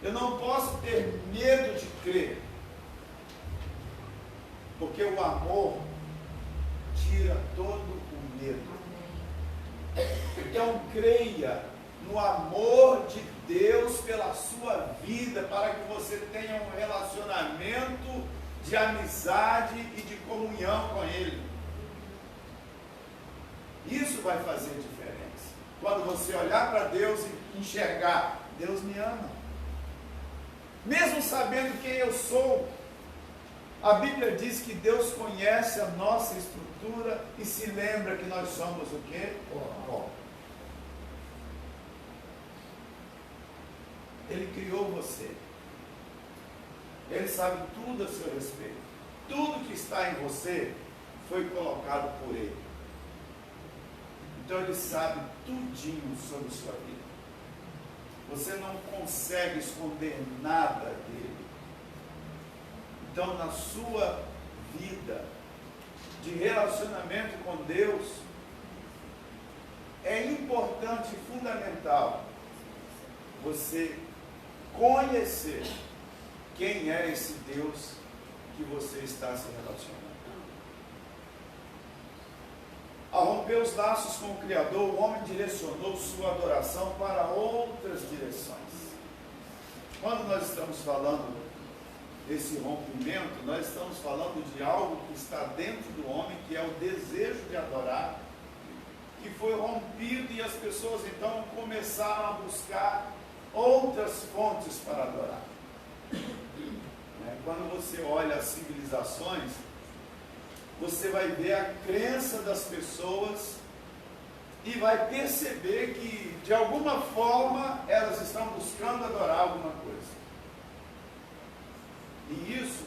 Eu não posso ter medo de crer. Porque o amor tira todo o medo. Então creia no amor de Deus pela sua vida, para que você tenha um relacionamento de amizade e de comunhão com Ele. Isso vai fazer diferença. Quando você olhar para Deus e enxergar, Deus me ama. Mesmo sabendo quem eu sou, a Bíblia diz que Deus conhece a nossa estrutura e se lembra que nós somos o quê? Pó. Ele criou você. Ele sabe tudo a seu respeito. Tudo que está em você foi colocado por Ele. Então Ele sabe tudinho sobre sua vida. Você não consegue esconder nada dele. Então, na sua vida de relacionamento com Deus, é importante e fundamental você conhecer quem é esse Deus que você está se relacionando. Ao romper os laços com o Criador, o homem direcionou sua adoração para outras direções. Quando nós estamos falando desse rompimento, nós estamos falando de algo que está dentro do homem, que é o desejo de adorar, que foi rompido e as pessoas então começaram a buscar outras fontes para adorar. Quando você olha as civilizações, você vai ver a crença das pessoas e vai perceber que, de alguma forma, elas estão buscando adorar alguma coisa. E isso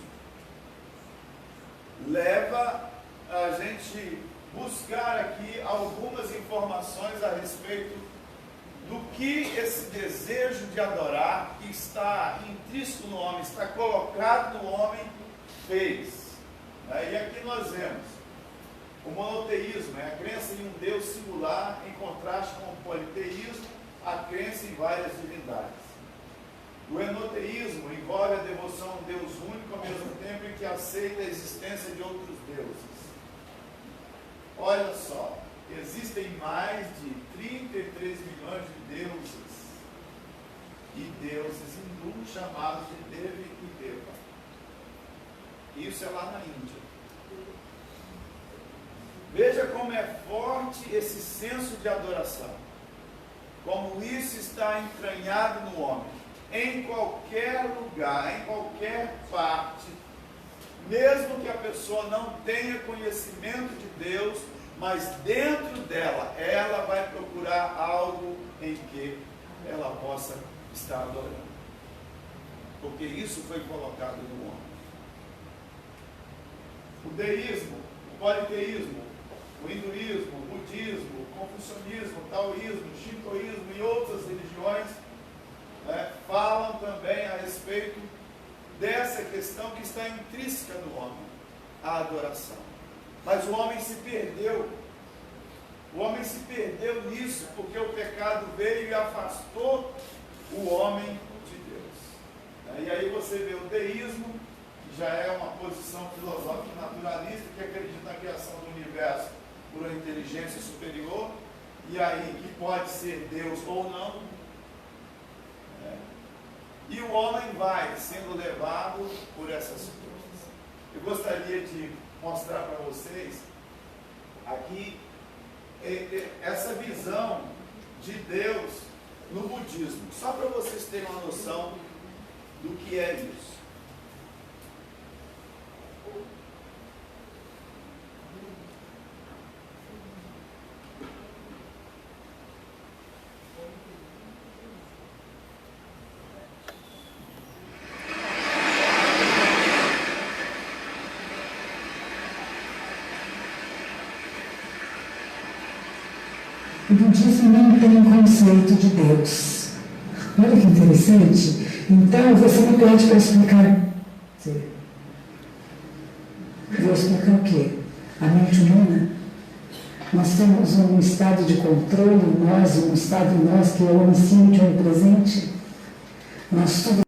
leva a gente buscar aqui algumas informações a respeito do que esse desejo de adorar, que está intrínseco no homem, está colocado no homem, fez. E aqui nós vemos o monoteísmo, a crença em um Deus singular, em contraste com o politeísmo, a crença em várias divindades. O enoteísmo envolve a devoção a um Deus único, ao mesmo tempo em que aceita a existência de outros deuses. Olha só, existem mais de 33 milhões de deuses e deuses hindus chamados de Devi e Deva. Isso é lá na Índia. Veja como é forte esse senso de adoração. Como isso está entranhado no homem. Em qualquer lugar, em qualquer parte, mesmo que a pessoa não tenha conhecimento de Deus, mas dentro dela, ela vai procurar algo em que ela possa estar adorando. Porque isso foi colocado no homem. O deísmo, o politeísmo, o hinduísmo, o budismo, o confucionismo, o taoísmo, o shintoísmo e outras religiões falam também a respeito dessa questão que está intrínseca no homem, a adoração. Mas o homem se perdeu. O homem se perdeu nisso porque o pecado veio e afastou o homem de Deus. E aí você vê o deísmo, que já é uma posição filosófica naturalista, que acredita na criação do universo por uma inteligência superior, e aí que pode ser Deus ou não. E o homem vai sendo levado por essas coisas. Eu gostaria de mostrar para vocês aqui essa visão de Deus no budismo, só para vocês terem uma noção do que é isso. O budismo não tem conceito de Deus. Olha que interessante. Então, você me pede para explicar. Vou explicar o quê? A mente humana. Nós temos um estado de controle em nós, um estado em nós que é o onisciente, o onipresente. Nós tudo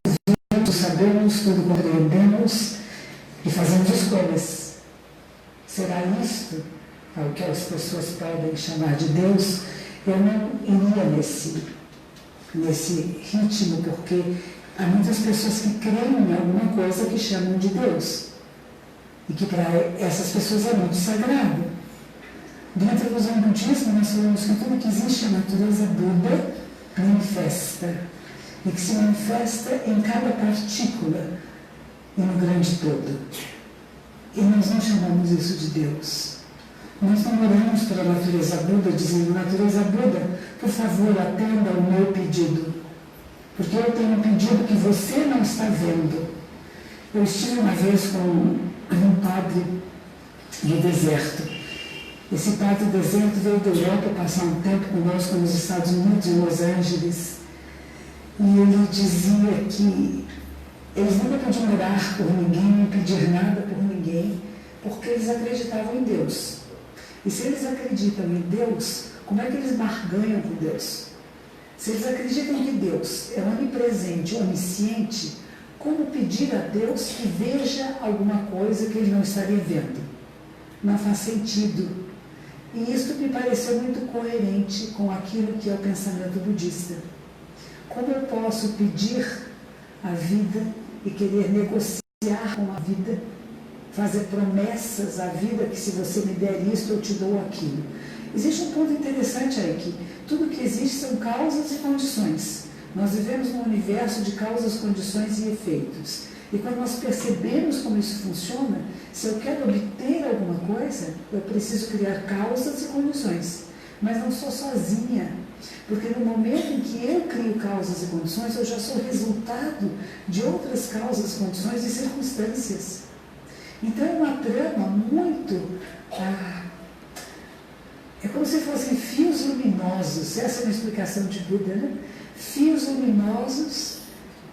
vemos, sabemos, tudo compreendemos e fazemos escolhas. Será isto ao que as pessoas podem chamar de Deus? Eu não iria nesse ritmo, porque há muitas pessoas que creem em alguma coisa que chamam de Deus. E que para essas pessoas é muito sagrado. Dentro do Zen budismo, nós falamos que tudo que existe é a natureza Buda manifesta. E que se manifesta em cada partícula e no grande todo. E nós não chamamos isso de Deus. Nós não oramos para a natureza Buda, dizendo: natureza Buda, por favor, atenda ao meu pedido. Porque eu tenho um pedido que você não está vendo. Eu estive uma vez com um padre no deserto. Esse padre do deserto veio da Europa passar um tempo conosco nos Estados Unidos, em Los Angeles. E ele dizia que eles nunca podiam orar por ninguém, nem pedir nada por ninguém, porque eles acreditavam em Deus. E se eles acreditam em Deus, como é que eles barganham com Deus? Se eles acreditam que Deus é onipresente, onisciente, como pedir a Deus que veja alguma coisa que ele não estaria vendo? Não faz sentido. E isso me pareceu muito coerente com aquilo que é o pensamento budista. Como eu posso pedir a vida e querer negociar com a vida, fazer promessas à vida que se você me der isso, eu te dou aquilo? Existe um ponto interessante aí, que tudo que existe são causas e condições. Nós vivemos num universo de causas, condições e efeitos. E quando nós percebemos como isso funciona, se eu quero obter alguma coisa, eu preciso criar causas e condições. Mas não sou sozinha, porque no momento em que eu crio causas e condições, eu já sou resultado de outras causas, condições e circunstâncias. Então é uma trama muito... é como se fossem fios luminosos, essa é uma explicação de Buda, né? Fios luminosos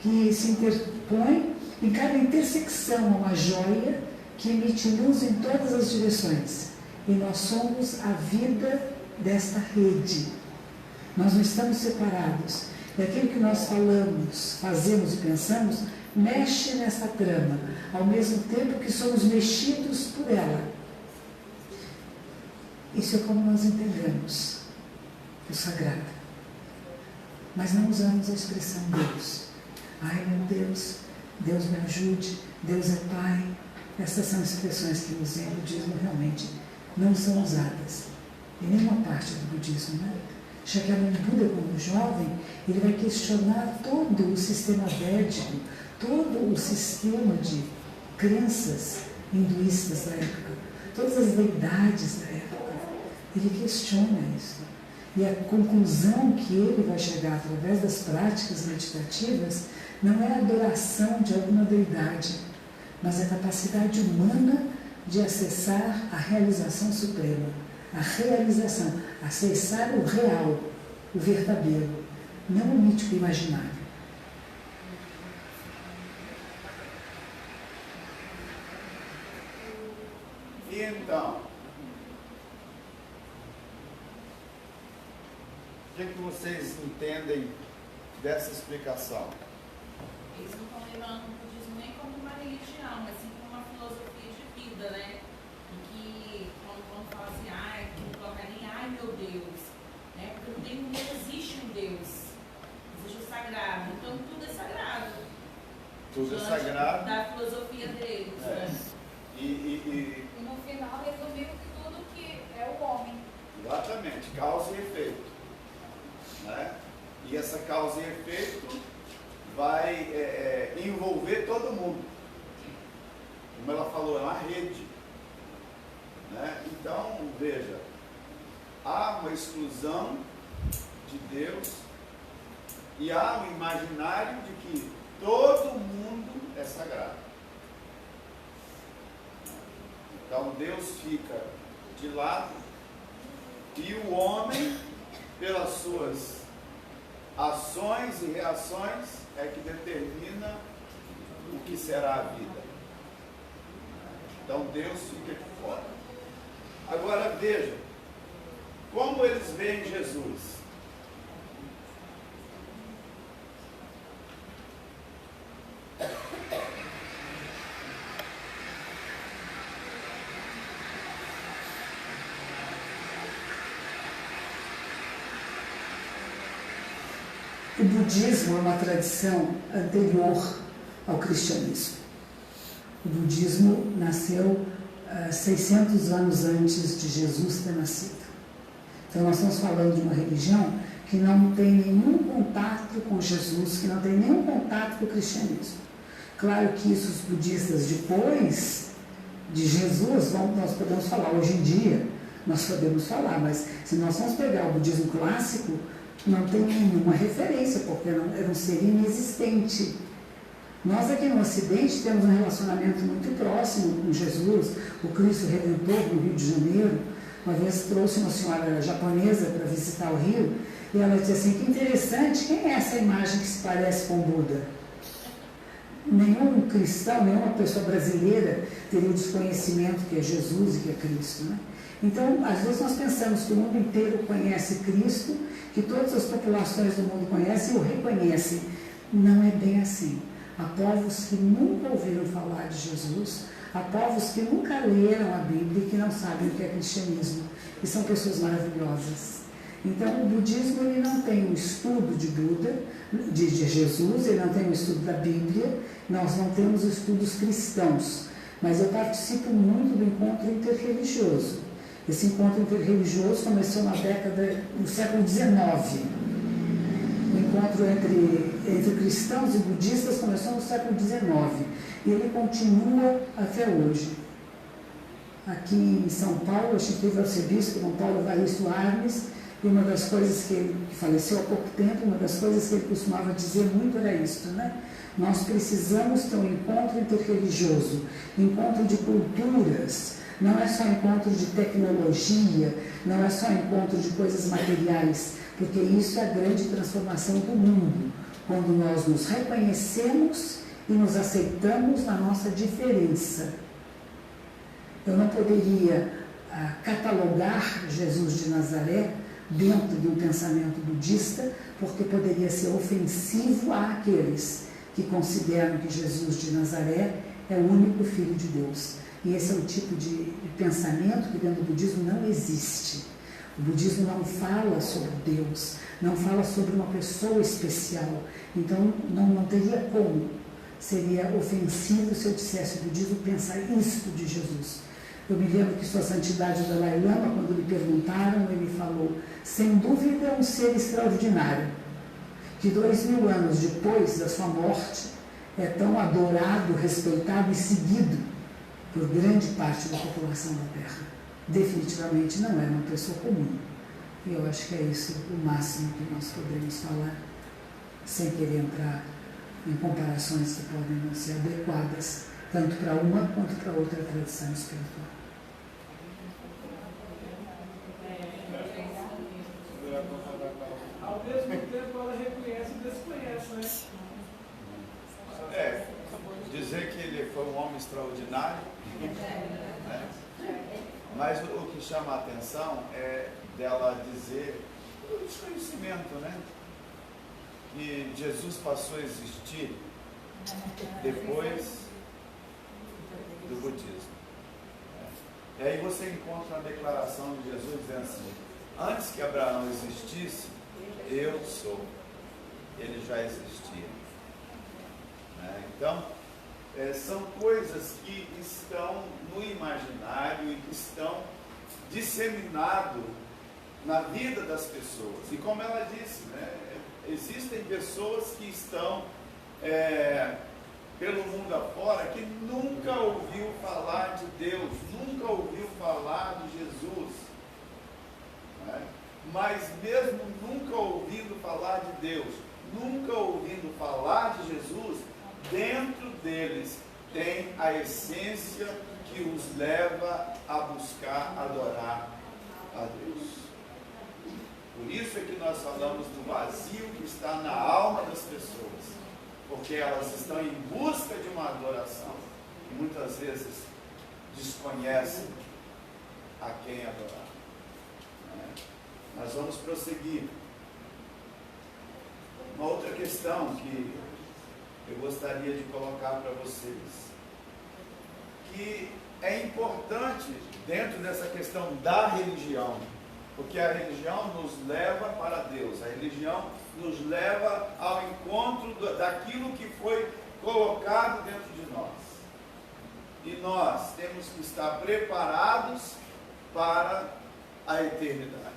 que se interpõem em cada intersecção, uma joia que emite luz em todas as direções. E nós somos a vida desta rede. Nós não estamos separados. E aquilo que nós falamos, fazemos e pensamos, mexe nessa trama, ao mesmo tempo que somos mexidos por ela. Isso é como nós entendemos o sagrado. Mas não usamos a expressão Deus. Ai, meu Deus, Deus me ajude, Deus é Pai. Essas são expressões que no Zen budismo realmente não são usadas em nenhuma parte do budismo, né? Shakyamuni Buda, quando jovem, ele vai questionar todo o sistema védico, todo o sistema de crenças hinduístas da época, todas as deidades da época. Ele questiona isso. E a conclusão que ele vai chegar através das práticas meditativas não é a adoração de alguma deidade, mas a capacidade humana de acessar a realização suprema, a realização, acessar o real, o verdadeiro, não o mítico imaginário. E então, o que vocês entendem dessa explicação? Eles não estão levando o budismo nem como uma religião, mas sim como uma filosofia de vida, né? Em que, quando fala assim, que não coloca nem, meu Deus, né? Porque não existe um Deus, existe o sagrado, então tudo é sagrado. Tudo é sagrado. Da filosofia deles, né? E no final resumiu que tudo que é o homem. Exatamente, causa e efeito. Né? E essa causa e efeito vai envolver todo mundo. Como ela falou, é uma rede. Né? Então, veja, há uma exclusão de Deus e há um imaginário de que todo mundo é sagrado. Então Deus fica de lado e o homem, pelas suas ações e reações, é que determina o que será a vida. Então Deus fica de fora. Agora veja, como eles veem Jesus? O budismo é uma tradição anterior ao cristianismo. O budismo nasceu 600 anos antes de Jesus ter nascido. Então nós estamos falando de uma religião que não tem nenhum contato com Jesus, que não tem nenhum contato com o cristianismo. Claro que isso os budistas depois de Jesus, nós podemos falar hoje em dia, nós podemos falar, mas se nós vamos pegar o budismo clássico, não tem nenhuma referência, porque era um ser inexistente. Nós aqui no Ocidente temos um relacionamento muito próximo com Jesus, o Cristo Redentor no Rio de Janeiro. Uma vez trouxe uma senhora japonesa para visitar o Rio, e ela disse assim, que interessante, quem é essa imagem que se parece com Buda? Nenhum cristão, nenhuma pessoa brasileira teria o desconhecimento que é Jesus e que é Cristo, né? Então, às vezes nós pensamos que o mundo inteiro conhece Cristo, que todas as populações do mundo conhecem e o reconhecem. Não é bem assim. Há povos que nunca ouviram falar de Jesus, há povos que nunca leram a Bíblia e que não sabem o que é cristianismo. E são pessoas maravilhosas. Então, o budismo ele não tem um estudo de Buda, de Jesus, ele não tem um estudo da Bíblia, nós não temos estudos cristãos. Mas eu participo muito do encontro interreligioso. Esse encontro interreligioso começou no século XIX. O encontro entre cristãos e budistas começou no século XIX. E ele continua até hoje. Aqui em São Paulo, a gente teve o arcebispo Dom Paulo Evaristo Arnes, e uma das coisas que faleceu há pouco tempo, uma das coisas que ele costumava dizer muito era isso, né? Nós precisamos ter um encontro interreligioso, encontro de culturas. Não é só encontro de tecnologia, não é só encontro de coisas materiais, porque isso é a grande transformação do mundo, quando nós nos reconhecemos e nos aceitamos na nossa diferença. Eu não poderia catalogar Jesus de Nazaré dentro de um pensamento budista, porque poderia ser ofensivo àqueles que consideram que Jesus de Nazaré é o único Filho de Deus. E esse é o tipo de pensamento que dentro do budismo não existe. O budismo não fala sobre Deus, não fala sobre uma pessoa especial. Então não teria como seria ofensivo se eu dissesse que eu devo pensar isto de Jesus. Eu me lembro que Sua Santidade o Dalai Lama, quando lhe perguntaram, ele falou: sem dúvida é um ser extraordinário, que 2000 anos depois da sua morte é tão adorado, respeitado e seguido por grande parte da população da Terra. Definitivamente não é uma pessoa comum. E eu acho que é isso o máximo que nós podemos falar, sem querer entrar em comparações que podem não ser adequadas, tanto para uma quanto para outra tradição espiritual. Ao mesmo tempo, ela reconhece e desconhece, né? Dizer que ele foi um homem extraordinário, né? Mas o que chama a atenção é dela dizer o desconhecimento, né? Que Jesus passou a existir depois do budismo. E aí você encontra a declaração de Jesus dizendo assim: antes que Abraão existisse, eu sou. Ele já existia. Então, são coisas que estão no imaginário e que estão disseminadas na vida das pessoas. E como ela disse, né, existem pessoas que estão pelo mundo afora que nunca ouviu falar de Deus, nunca ouviu falar de Jesus, né? Mas mesmo nunca ouvindo falar de Deus, nunca ouvindo falar de Jesus, dentro deles tem a essência que os leva a buscar adorar a Deus. Por isso é que nós falamos do vazio que está na alma das pessoas, porque elas estão em busca de uma adoração e muitas vezes desconhecem a quem adorar. Nós vamos prosseguir. Uma outra questão que eu gostaria de colocar para vocês, que é importante dentro dessa questão da religião, porque a religião nos leva para Deus, a religião nos leva ao encontro daquilo que foi colocado dentro de nós. E nós temos que estar preparados para a eternidade.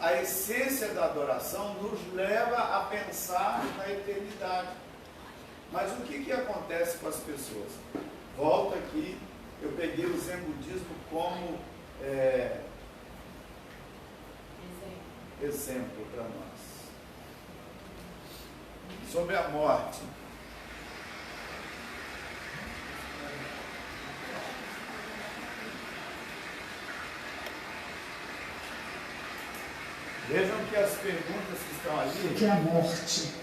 A essência da adoração nos leva a pensar na eternidade. Mas o que acontece com as pessoas? Volta aqui, eu peguei o Zen budismo como exemplo para nós. Sobre a morte. Vejam que as perguntas que estão ali... O que é a morte?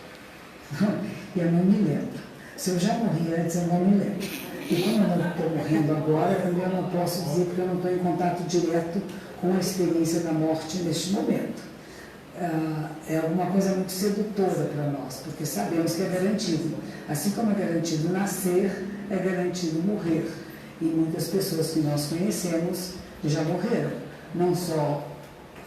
Eu não me lembro. Se eu já morri antes, eu não me lembro. E como eu não estou morrendo agora, também eu não posso dizer porque eu não estou em contato direto com a experiência da morte neste momento. É alguma coisa muito sedutora para nós, porque sabemos que é garantido. Assim como é garantido nascer, é garantido morrer. E muitas pessoas que nós conhecemos já morreram. Não só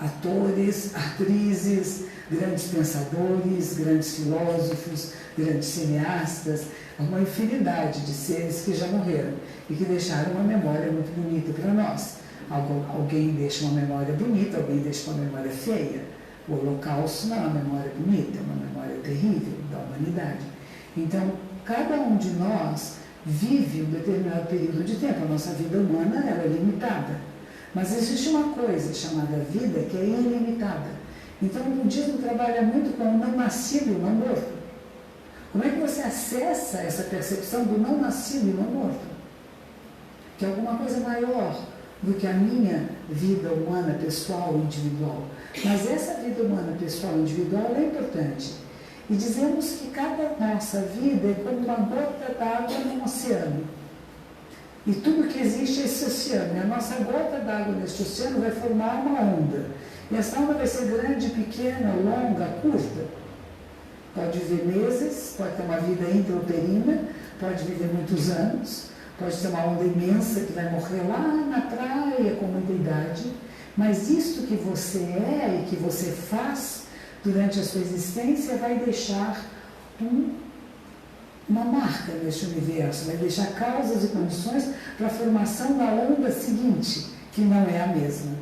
atores, atrizes, grandes pensadores, grandes filósofos, grandes cineastas, uma infinidade de seres que já morreram e que deixaram uma memória muito bonita para nós. Alguém deixa uma memória bonita, alguém deixa uma memória feia. O Holocausto não é uma memória bonita, é uma memória terrível da humanidade. Então, cada um de nós vive um determinado período de tempo. A nossa vida humana ela é limitada. Mas existe uma coisa chamada vida que é ilimitada. Então o budismo trabalha muito com o não nascido e o não morto. Como é que você acessa essa percepção do não nascido e não morto? Que é alguma coisa maior do que a minha vida humana, pessoal, individual. Mas essa vida humana, pessoal, individual é importante. E dizemos que cada nossa vida é como uma gota d'água num oceano. E tudo que existe é esse oceano. E a nossa gota d'água neste oceano vai formar uma onda. E essa onda vai ser grande, pequena, longa, curta. Pode viver meses, pode ter uma vida intrauterina, pode viver muitos anos, pode ter uma onda imensa que vai morrer lá na praia com muita idade. Mas isto que você é e que você faz durante a sua existência vai deixar uma marca neste universo, vai deixar causas e condições para a formação da onda seguinte, que não é a mesma.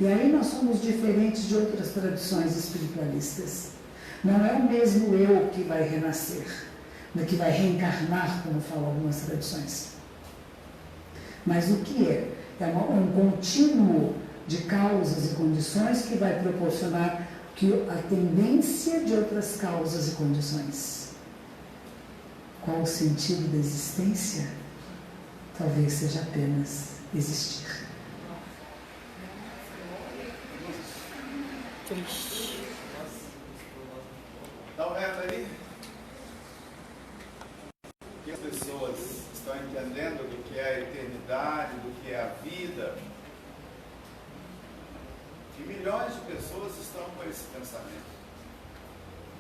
E aí nós somos diferentes de outras tradições espiritualistas. Não é o mesmo eu que vai renascer, que vai reencarnar, como falam algumas tradições. Mas o que é? É um contínuo de causas e condições que vai proporcionar a tendência de outras causas e condições. Qual o sentido da existência? Talvez seja apenas existir. Triste. Estão vendo aí? Que as pessoas estão entendendo do que é a eternidade, do que é a vida. E milhões de pessoas estão com esse pensamento.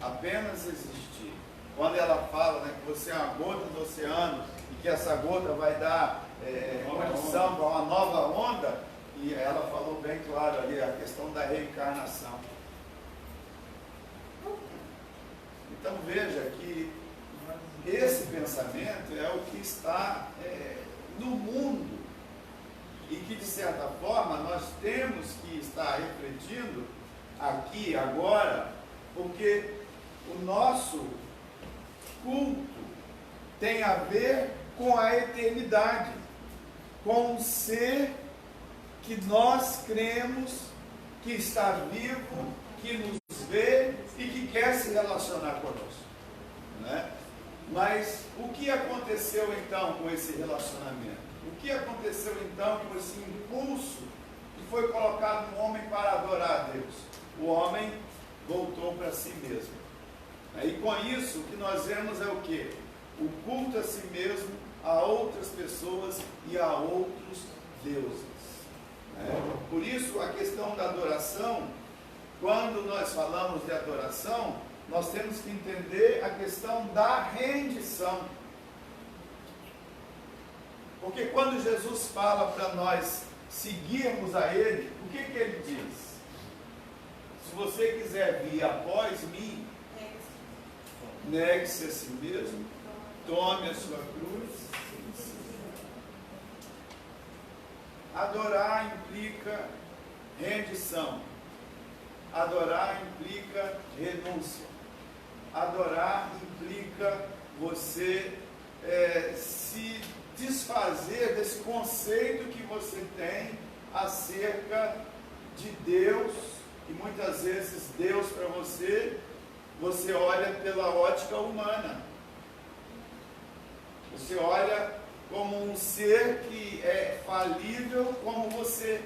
Apenas existir. Quando ela fala, né, que você é uma gota do oceano e que essa gota vai dar condição para uma nova onda, e ela falou bem claro ali a questão da reencarnação. Então veja que esse pensamento é o que está no mundo e que, de certa forma, nós temos que estar refletindo aqui, agora, porque o nosso culto tem a ver com a eternidade, com um ser que nós cremos que está vivo, que nos vê e que quer se relacionar conosco, né? Mas o que aconteceu então com esse relacionamento? O que aconteceu então com esse impulso que foi colocado no homem para adorar a Deus? O homem voltou para si mesmo. E com isso, o que nós vemos é o quê? O culto a si mesmo, a outras pessoas e a outros deuses. Por isso, a questão da adoração, quando nós falamos de adoração, nós temos que entender a questão da rendição. Porque quando Jesus fala para nós seguirmos a Ele, o que Ele diz? Se você quiser vir após mim, negue-se a si mesmo, tome a sua cruz. Adorar implica rendição. Adorar implica renúncia. Adorar implica você se desfazer desse conceito que você tem acerca de Deus, e muitas vezes Deus para você olha pela ótica humana. Você olha como um ser que é falível como você,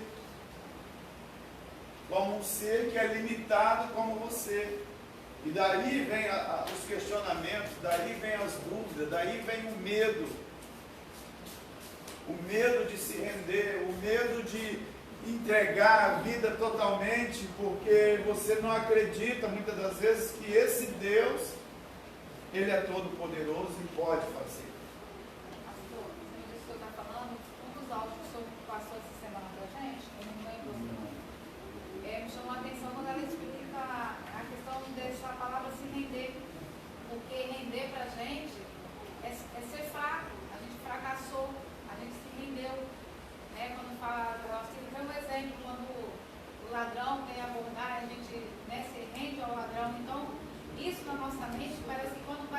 como um ser que é limitado como você. E daí vem os questionamentos, daí vem as dúvidas, daí vem o medo de se render, o medo de entregar a vida totalmente, porque você não acredita muitas das vezes que esse Deus, Ele é todo poderoso e pode fazer. Pastor, o senhor está falando, um dos áudios que o senhor passou essa semana para a gente, eu não lembro, me chamou a atenção quando ela explica a questão dessa palavra se render, porque render para a gente é ser fraco, a gente fracassou, a gente se rendeu, né? Quando fala, nós temos um exemplo, quando o ladrão tem a abordar, a gente, né, se rende ao ladrão. Então, isso na nossa mente parece que quando a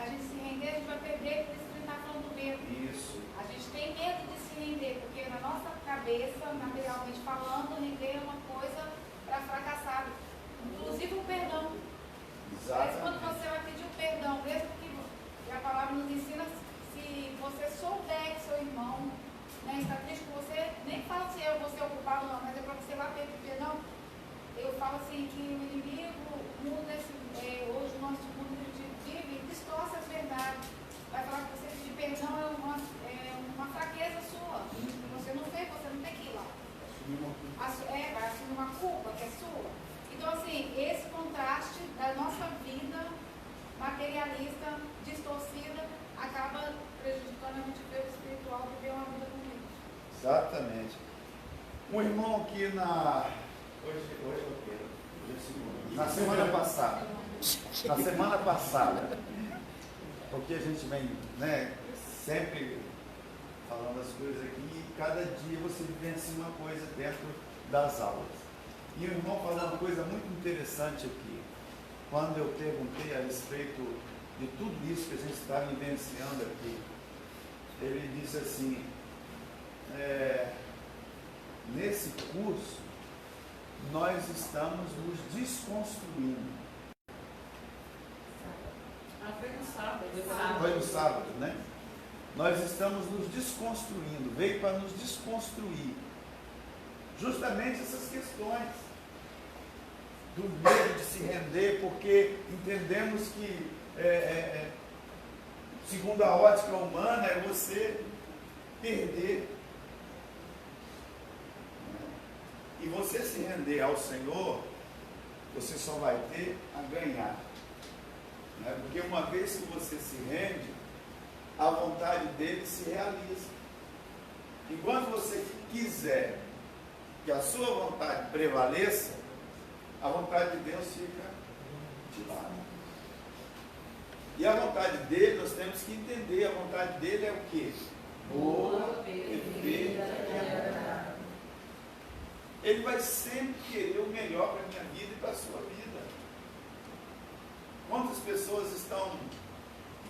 gente se render, a gente vai perder, por isso que ele está falando do medo. Isso. A gente tem medo de se render, porque na nossa cabeça, materialmente falando, render é uma coisa para fracassar. Inclusive o perdão. Mas quando você vai pedir o perdão, mesmo que a palavra nos ensina, se você souber que seu irmão, né, está triste com você, nem fala se eu vou ser o culpado não, mas é para você lá pedir perdão. Eu falo assim que o inimigo muda hoje o nosso mundo que a gente vive, distorce as verdades. Vai falar que você pedir perdão é uma fraqueza sua. Você não fez, você não tem que ir lá. Vai assumir uma culpa que é sua. Então, assim, esse contraste da nossa vida materialista, distorcida, acaba prejudicando a gente ver o espiritual, viver uma vida com Deus. Exatamente. Um irmão aqui hoje é o quê? Na semana passada, Na semana passada, porque a gente vem, né, sempre falando as coisas aqui, e cada dia você vivencia uma coisa dentro das aulas. E o irmão falou uma coisa muito interessante aqui. Quando eu perguntei a respeito de tudo isso que a gente está vivenciando aqui, ele disse assim, nesse curso, nós estamos nos desconstruindo. Foi no sábado. Foi no sábado, né? Nós estamos nos desconstruindo, veio para nos desconstruir. Justamente essas questões do medo de se render, porque entendemos que, segundo a ótica humana, é você perder. E você se render ao Senhor, você só vai ter a ganhar. Né? Porque uma vez que você se rende, a vontade dele se realiza. Enquanto você quiser que a sua vontade prevaleça, a vontade de Deus fica de lado. E a vontade dele, nós temos que entender, a vontade dele é o quê? Boa, perfeita e agradável. Ele vai sempre querer o melhor para a minha vida e para a sua vida. Quantas pessoas estão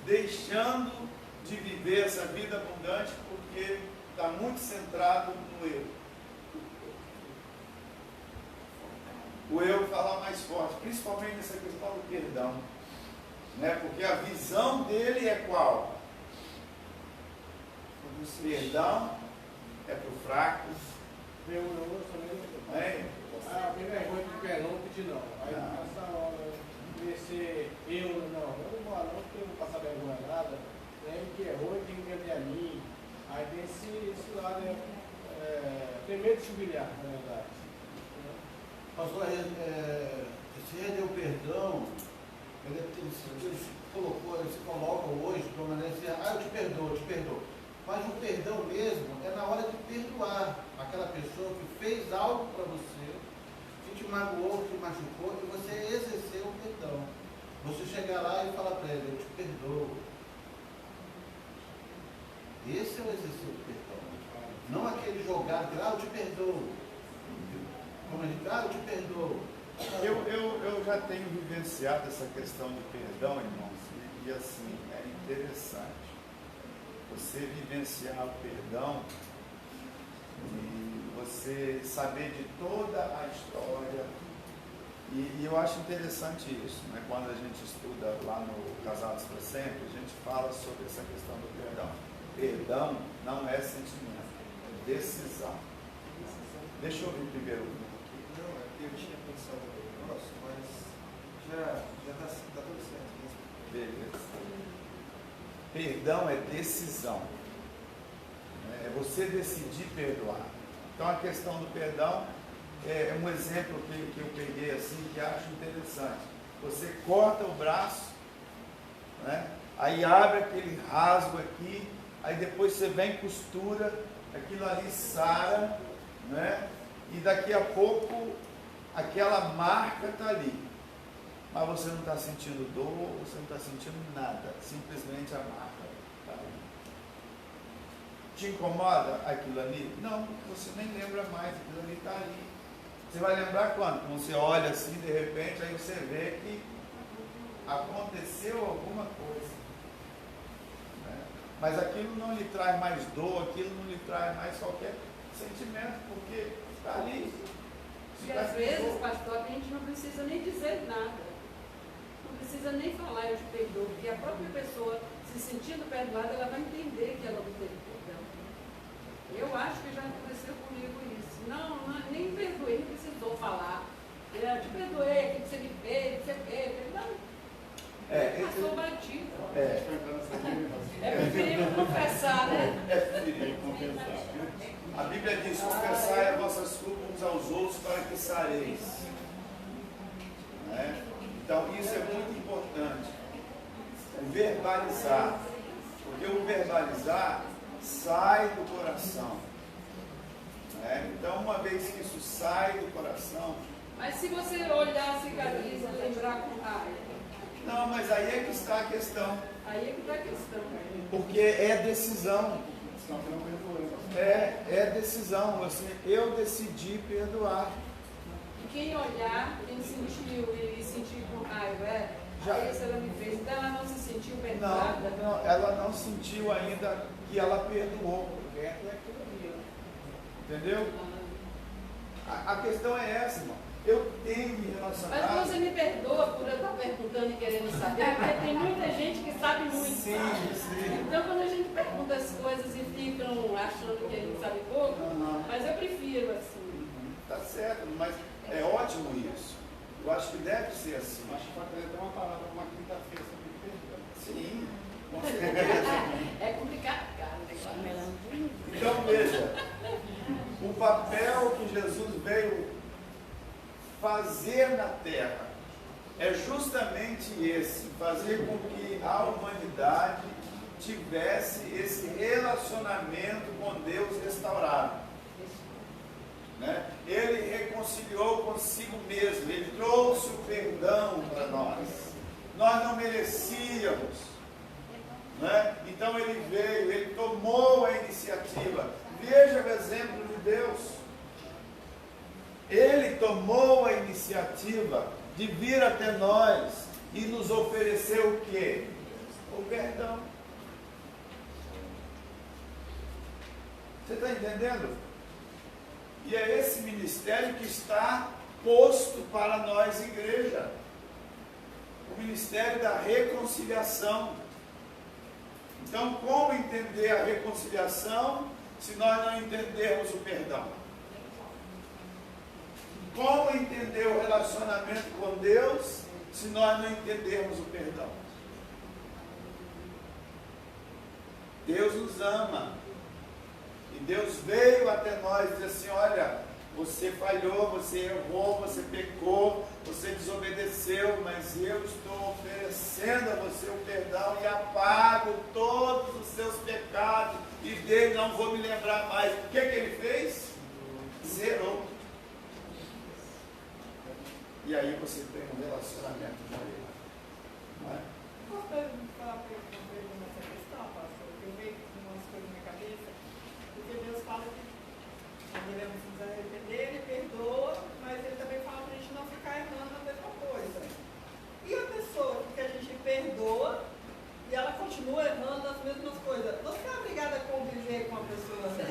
deixando de viver essa vida abundante porque está muito centrado no eu? O eu falar mais forte, principalmente nessa questão do perdão. Né? Porque a visão dele é qual? O perdão é para o fraco. A minha vergonha de perdão, não pedir não. Aí passa a hora, crescer, eu não vou lá não, porque eu não vou passar vergonha nada. Lembro que errou e tem que entender a mim. Aí tem esse lado, tem medo de se humilhar, na verdade. Pastor, esse render o perdão, ele se coloca hoje de uma maneira assim, eu te perdoo. Mas o perdão mesmo é na hora de perdoar aquela pessoa que fez algo para você, que te magoou, que te machucou, e você exercer o perdão. Você chegar lá e falar para ele, eu te perdoo. Esse é o exercício do perdão. Não aquele jogar, eu te perdoo. Como a gente, eu te perdoo. Eu já tenho vivenciado essa questão de perdão, irmãos, e assim, é interessante. Você vivenciar o perdão e você saber de toda a história. E eu acho interessante isso, né? Quando a gente estuda lá no Casados para Sempre, a gente fala sobre essa questão do perdão. Perdão não é sentimento, é decisão. Deixa eu ouvir primeiro aqui. Não, é que eu tinha pensado no negócio, mas já está tudo certo. Beleza. Perdão é decisão. É você decidir perdoar. Então a questão do perdão é um exemplo que eu peguei assim, que acho interessante. Você corta o braço, né? Aí abre aquele rasgo aqui, aí depois você vem costura, aquilo ali sara, né? E daqui a pouco aquela marca está ali. Mas você não está sentindo dor, você não está sentindo nada, simplesmente a marca está ali. Te incomoda aquilo ali? Não, você nem lembra mais, aquilo ali está ali. Você vai lembrar quando? Quando você olha assim, de repente, aí você vê que aconteceu alguma coisa. Né? Mas aquilo não lhe traz mais dor, aquilo não lhe traz mais qualquer sentimento, porque está ali. E às vezes, pastor, a gente não precisa nem dizer nada. Não precisa nem falar, eu te perdoo, porque a própria pessoa, se sentindo perdoada, ela vai entender que ela não teve perdão. Eu acho que já aconteceu comigo isso. Não, nem perdoei, não precisou falar. Eu te perdoei, aquilo que você me fez, que você fez. Não, passou batido. É preferível confessar, né? É preferível confessar. A Bíblia diz, confessai as vossas culpas uns aos outros para que sareis. Né? Então isso é muito importante. O verbalizar. Porque o verbalizar sai do coração. Né? Então uma vez que isso sai do coração. Mas se você olhar a cicatriz e lembrar com raiva, Não, mas aí é que está a questão. Aí é que está a questão. Porque é decisão. É decisão. Assim, eu decidi perdoar. E quem olhar, quem sentiu e sentir com raiva, isso ela me fez. Então ela não se sentiu perdoada? Não, ela não sentiu ainda que ela perdoou. Entendeu? A questão é essa, irmão. Eu tenho me relacionado. Mas você me perdoa por eu estar perguntando e querendo saber, porque tem muita gente que sabe muito. Sim, sim. Então quando a gente pergunta as coisas e ficam achando que a gente sabe pouco, mas eu prefiro assim. Tá certo, mas é ótimo isso. Eu acho que deve ser assim. Acho que pode ter uma palavra, uma quinta-feira sobre perdão. Sim. É complicado, cara. Então veja, o papel que Jesus veio fazer na terra é justamente esse, fazer com que a humanidade tivesse esse relacionamento com Deus restaurado. Né? Ele reconciliou consigo mesmo, ele trouxe o perdão para nós. Nós não merecíamos. Né? Então ele veio, ele tomou a iniciativa. Veja o exemplo de Deus. Ele tomou a iniciativa de vir até nós e nos oferecer o quê? O perdão. Você está entendendo? E é esse ministério que está posto para nós, igreja. O ministério da reconciliação. Então, como entender a reconciliação se nós não entendermos o perdão? Como entender o relacionamento com Deus se nós não entendermos o perdão? Deus nos ama. E Deus veio até nós e disse assim, olha, você falhou, você errou, você pecou, você desobedeceu, mas eu estou oferecendo a você o perdão e apago todos os seus pecados e dele não vou me lembrar mais. O que ele fez? Zerou. E aí você tem um relacionamento com ele. Não é? Posso falar uma pergunta nessa questão, pastor? Eu vejo umas coisas na minha cabeça, porque Deus fala que nós devemos nos arrepender, ele perdoa, mas ele também fala para a gente não ficar errando na mesma coisa. E a pessoa que a gente perdoa e ela continua errando as mesmas coisas, você é obrigada a conviver com a pessoa assim?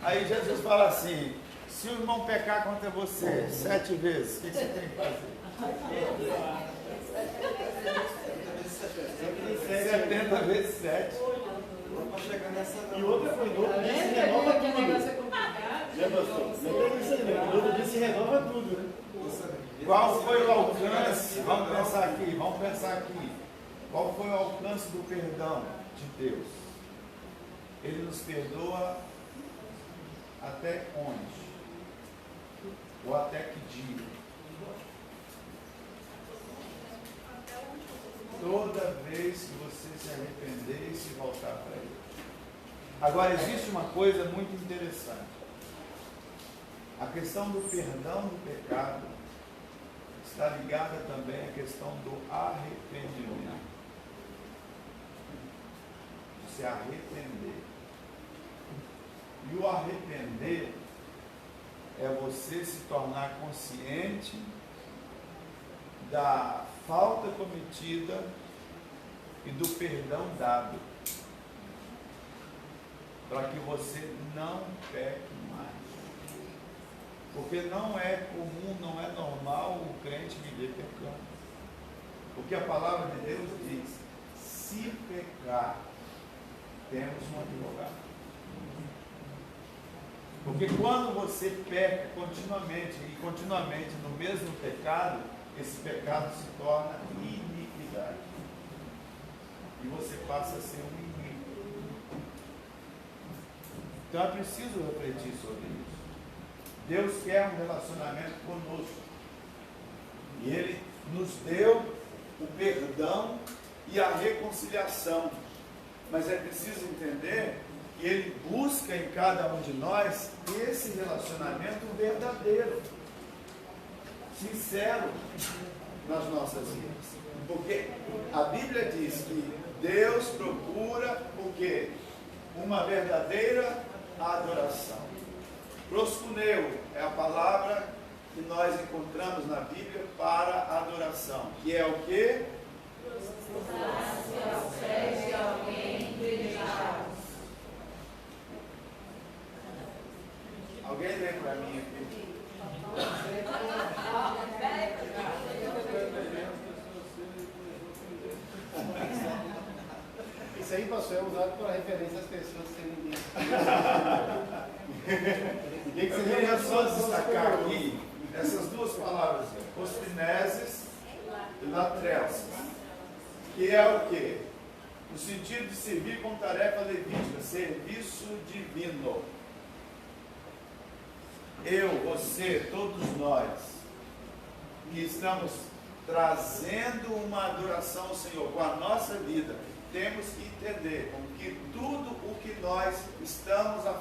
Aí Jesus fala assim, se o irmão pecar contra você 7 vezes, o que você tem que fazer? 70 vezes 7. E outra coisa, outro dia se renova tudo. Outro dia se renova tudo, né? Qual foi o alcance? Vamos pensar aqui. Qual foi o alcance do perdão de Deus? Ele nos perdoa até onde? Ou até que dia? Toda vez que você se arrepender e se voltar para ele. Agora, existe uma coisa muito interessante. A questão do perdão do pecado está ligada também à questão do arrependimento. De se arrepender. E o arrepender é você se tornar consciente da falta cometida e do perdão dado, para que você não peque mais. Porque não é comum, não é normal o crente viver pecando. Porque a palavra de Deus diz, se pecar, temos um advogado. Porque quando você peca continuamente no mesmo pecado, esse pecado se torna iniquidade. E você passa a ser um inimigo. Então é preciso refletir sobre isso. Deus quer um relacionamento conosco. E Ele nos deu o perdão e a reconciliação. Mas é preciso entender que Ele busca em cada um de nós esse relacionamento verdadeiro, sincero. nas nossas vidas. Porque a Bíblia diz que Deus procura o quê? Uma verdadeira adoração. Proskuneo é a palavra que nós encontramos na Bíblia para adoração, que é o quê? Prostrar-se aos pés de alguém dedicado. Alguém lê para mim aqui? Isso aí, pastor, é usado para referência às pessoas serem Eu queria só destacar aqui essas duas palavras, pospineses e latrelsis, que é o quê? No sentido de servir com tarefa levítica, serviço divino. Eu, você, todos nós, que estamos trazendo uma adoração ao Senhor com a nossa vida, temos que entender que tudo o que nós estamos a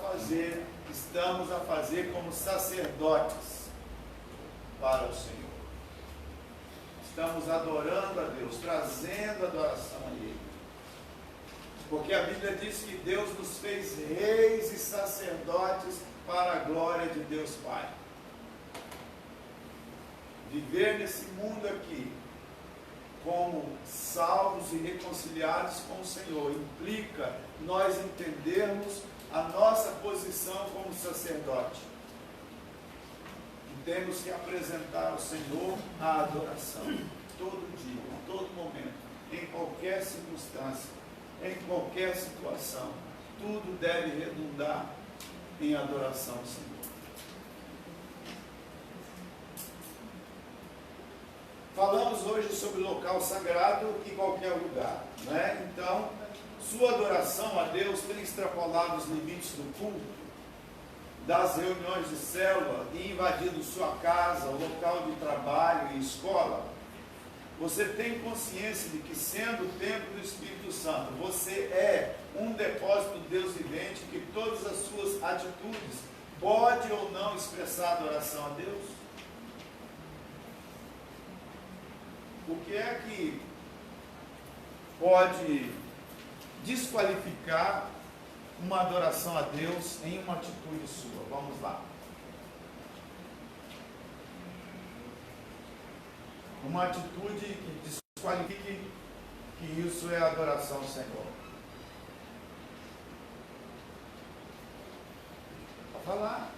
fazer como sacerdotes para o Senhor. Estamos adorando a Deus, trazendo adoração a Ele. Porque a Bíblia diz que Deus nos fez reis e sacerdotes para a glória de Deus Pai. Viver nesse mundo aqui como salvos e reconciliados com o Senhor implica nós entendermos a nossa posição como sacerdote. E temos que apresentar ao Senhor a adoração todo dia, em todo momento, em qualquer circunstância, em qualquer situação. Tudo deve redundar em adoração ao Senhor. Falamos hoje sobre local sagrado em qualquer lugar, né? Então, sua adoração a Deus tem extrapolado os limites do culto, das reuniões de célula e invadido sua casa, o local de trabalho e escola. Você tem consciência de que, sendo o templo do Espírito Santo, você é um depósito de Deus vivente, que todas as suas atitudes pode ou não expressar adoração a Deus? O que é que pode desqualificar uma adoração a Deus em uma atitude sua? Vamos lá. Uma atitude que desqualifique que isso é adoração ao Senhor. Pode falar.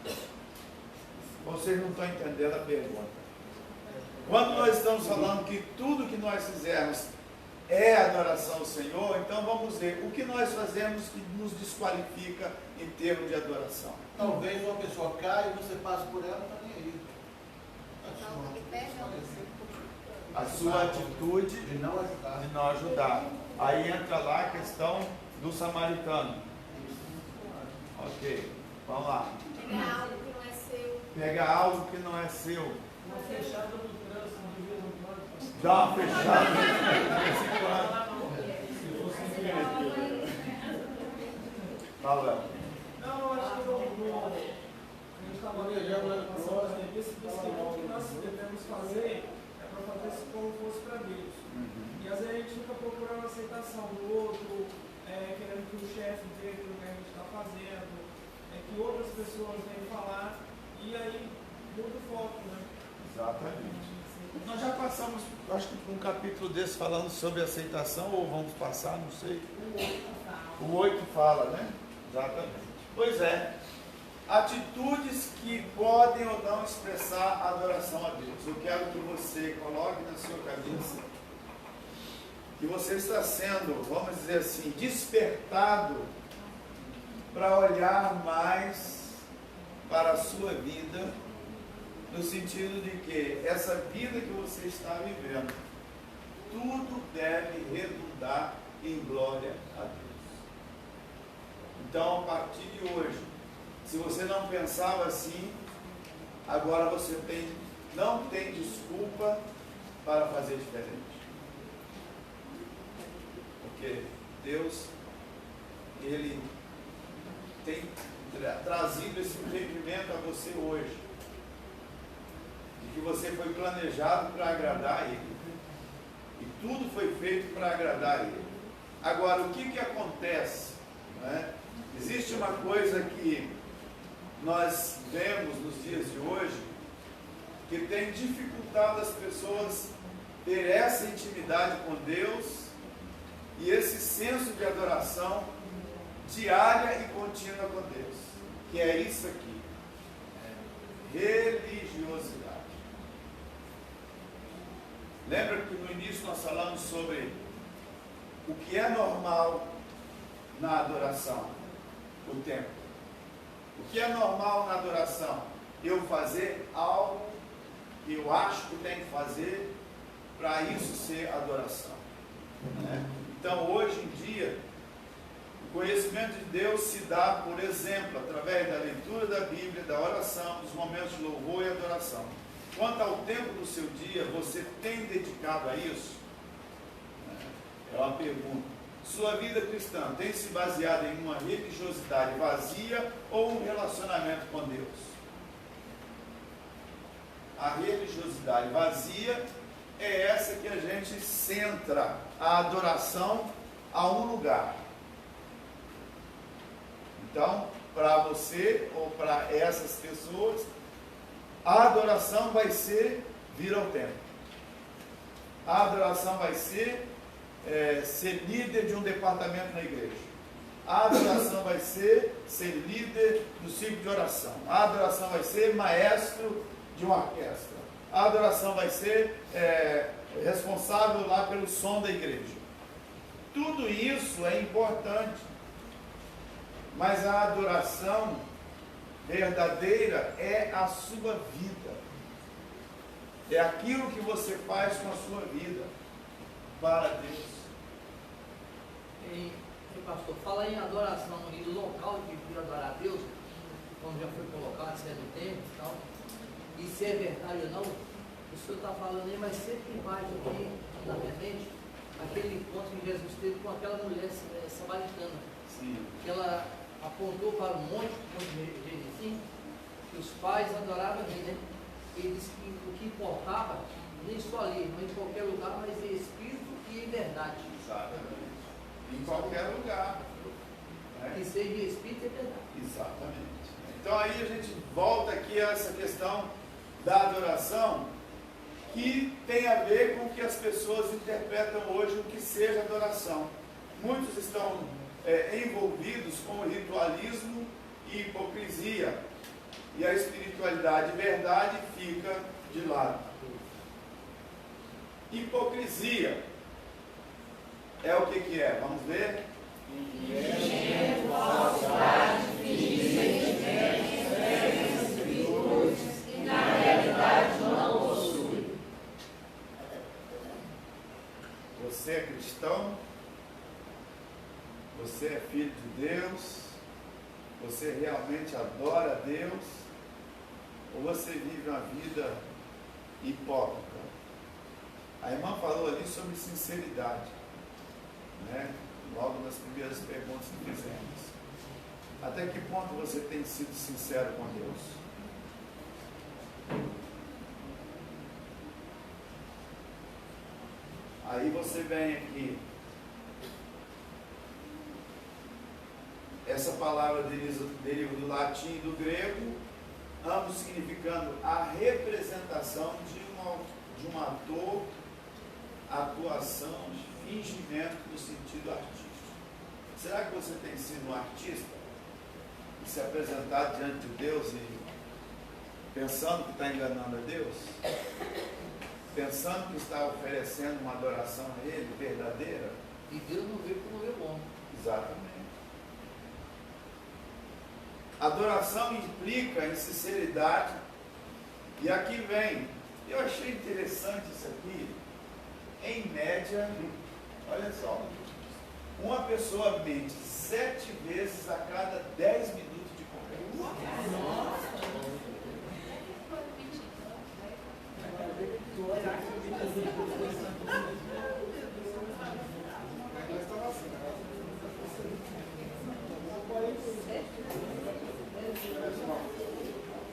Vocês não estão entendendo a pergunta. Quando nós estamos falando que tudo que nós fizermos é adoração ao Senhor, então vamos ver o que nós fazemos que nos desqualifica em termos de adoração. Talvez uma pessoa caia e você passe por ela, não está nem aí. A sua atitude de não ajudar. Aí entra lá a questão do samaritano. Ok, vamos lá. Pegar algo que não é seu. Pegar algo que não é seu. Uma fechada no trânsito de vez em quando. Dá uma fechada de vez em quando. Fala. Não, eu acho que a gente estava planejando na passada revista, disse que o que nós devemos fazer é para fazer isso como fosse para Deus. E às vezes a gente fica procurando a aceitação do outro, querendo que o chefe veja o que a gente está fazendo, que outras pessoas venham falar, e aí muda o foco, né? Exatamente. Nós já passamos, acho que por um capítulo desse falando sobre aceitação, ou vamos passar, não sei. O 8 fala, né? Exatamente. Pois é. Atitudes que podem ou não expressar adoração a Deus. Eu quero que você coloque na sua cabeça que você está sendo, vamos dizer assim, despertado para olhar mais para a sua vida, no sentido de que essa vida que você está vivendo, tudo deve redundar em glória a Deus. Então, a partir de hoje, se você não pensava assim, agora você não tem desculpa para fazer diferente. Porque Deus, Ele tem trazido esse entendimento a você hoje, de que você foi planejado para agradar a Ele. tudo foi feito para agradar a Ele. Agora, o que acontece? Né? Existe uma coisa que nós vemos nos dias de hoje, que tem dificultado as pessoas ter essa intimidade com Deus e esse senso de adoração diária e contínua com Deus, que é isso aqui, religiosidade. Lembra que no início nós falamos sobre o que é normal na adoração? O tempo. O que é normal na adoração? Eu fazer algo que eu acho que tem que fazer para isso ser adoração. Né? Então, hoje em dia, o conhecimento de Deus se dá, por exemplo, através da leitura da Bíblia, da oração, dos momentos de louvor e adoração. Quanto ao tempo do seu dia, você tem dedicado a isso? É uma pergunta. Sua vida cristã tem se baseado em uma religiosidade vazia ou um relacionamento com Deus? A religiosidade vazia é essa que a gente centra a adoração a um lugar. Então, para você ou para essas pessoas, a adoração vai ser vir ao templo. A adoração vai ser ser líder de um departamento na igreja. A adoração vai ser líder do ciclo de oração. A adoração vai ser maestro de uma orquestra. A adoração vai ser responsável lá pelo som da igreja. Tudo isso é importante, mas a adoração verdadeira é a sua vida. É aquilo que você faz com a sua vida para Deus. E pastor, fala em adoração e local de vir adorar a Deus, como já foi colocado, se é do tempo e tal, e se é verdade ou não, o senhor está falando aí, mas sempre mais aqui na minha mente, aquele encontro que Jesus teve com aquela mulher samaritana. Sim. Que ela apontou para um monte de Gerizim, que os pais adoravam ali, né? Ele disse que o que importava, nem só ali, mas em qualquer lugar, mas em espírito e em verdade. Exatamente. Em qualquer lugar. Né? Que seja em espírito e verdade. Exatamente. Então aí a gente volta aqui a essa questão da adoração, que tem a ver com o que as pessoas interpretam hoje o que seja adoração. Muitos estão envolvidos com o ritualismo e hipocrisia, e a espiritualidade e verdade fica de lado. Hipocrisia é o que é? Vamos ver? Fingimento, falsidade, e na realidade não possui. Você é cristão? Você é filho de Deus? Você realmente adora a Deus? Ou você vive uma vida hipócrita? A irmã falou ali sobre sinceridade, né? Logo nas primeiras perguntas que fizemos. Até que ponto você tem sido sincero com Deus? Aí você vem aqui. Essa palavra deriva do latim e do grego, ambos significando a representação de um ator, atuação, fingimento no sentido artístico. Será que você tem sido um artista e se apresentar diante de Deus e pensando que está enganando a Deus? Pensando que está oferecendo uma adoração a Ele verdadeira? E Deus não vê como vê o homem. Exatamente. Adoração implica em sinceridade. E aqui vem, eu achei interessante isso aqui. Em média, olha só, uma pessoa mente 7 vezes a cada 10 minutos de conversa. Nossa!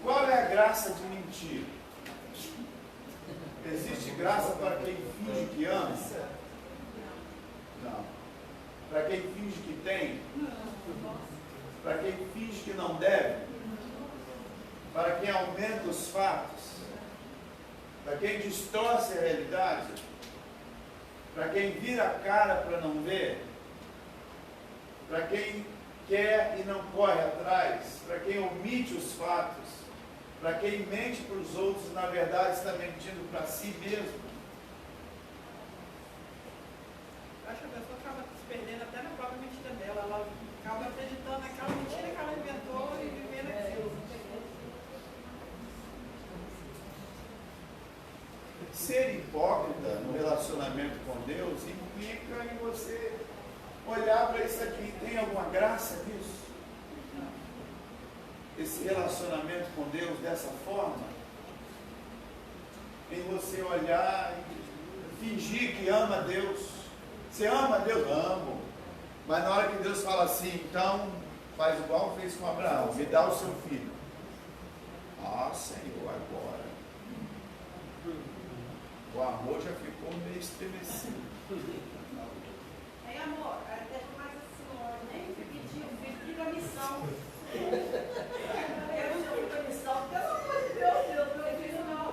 Qual é a graça de mentir? Existe graça para quem finge que ama? Para quem finge que tem? Para quem finge que não deve? Para quem aumenta os fatos? Para quem distorce a realidade? Para quem vira a cara para não ver? Para quem quer e não corre atrás? Para quem omite os fatos? Para quem mente para os outros e na verdade está mentindo para si mesmo? Eu acho que a pessoa acaba se perdendo até na própria mentira dela. Ela acaba acreditando naquela mentira que ela inventou e vivendo aquilo. Ser hipócrita no relacionamento com Deus implica em você olhar para isso aqui. Tem alguma graça nisso? Esse relacionamento com Deus dessa forma? Em você olhar e fingir que ama Deus. Você ama Deus? Amo. Mas na hora que Deus fala assim, então faz igual fez com Abraão, me dá o seu filho. Ah, Senhor, agora o amor já ficou meio estremecido. Aí, amor, até mais assim, ó, nem pedir o filho, fica a missão. Eu não fico a missão, pelo amor de Deus, meu filho não.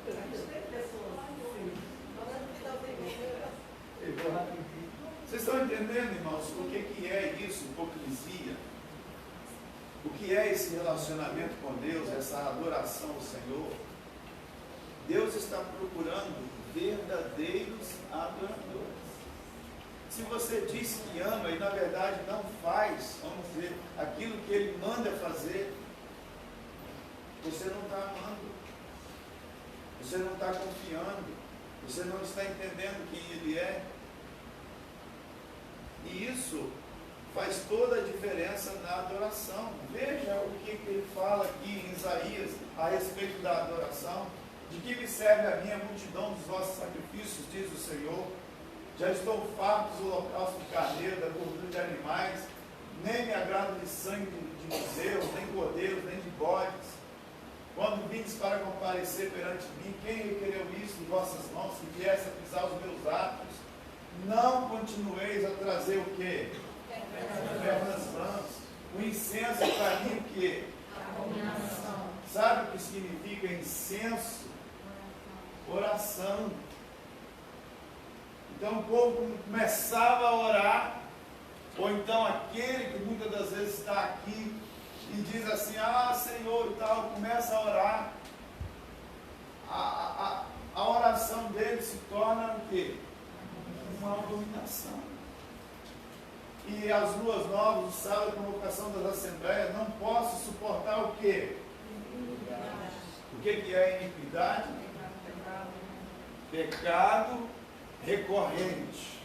A gente tem pessoas assim, falando que não tem. Vocês estão entendendo, irmãos, o que é isso, hipocrisia? O que é esse relacionamento com Deus, essa adoração ao Senhor? Deus está procurando verdadeiros adoradores. Se você diz que ama e na verdade não faz, vamos dizer, aquilo que Ele manda fazer, você não está amando, você não está confiando, você não está entendendo quem Ele é. E isso faz toda a diferença na adoração. Veja o que ele fala aqui em Isaías a respeito da adoração. De que me serve a minha multidão dos vossos sacrifícios, diz o Senhor? Já estou farto do holocausto de carneiro, da gordura de animais, nem me agrado de sangue de bezerros, nem cordeiros, nem de bodes. Quando vindes para comparecer perante mim, quem requereu isso em vossas mãos, que viesse a pisar os meus atos? Não continueis a trazer o quê? Pernas vãs. O incenso para mim o quê? Abominação. Sabe o que significa incenso? Oração. Então o povo começava a orar, ou então aquele que muitas das vezes está aqui e diz assim, ah Senhor e tal, começa a orar. A oração dele se torna o quê? Uma abominação. E as luas novas, o sábado, a convocação das assembleias, não posso suportar o quê? O que é iniquidade? Pecado recorrente.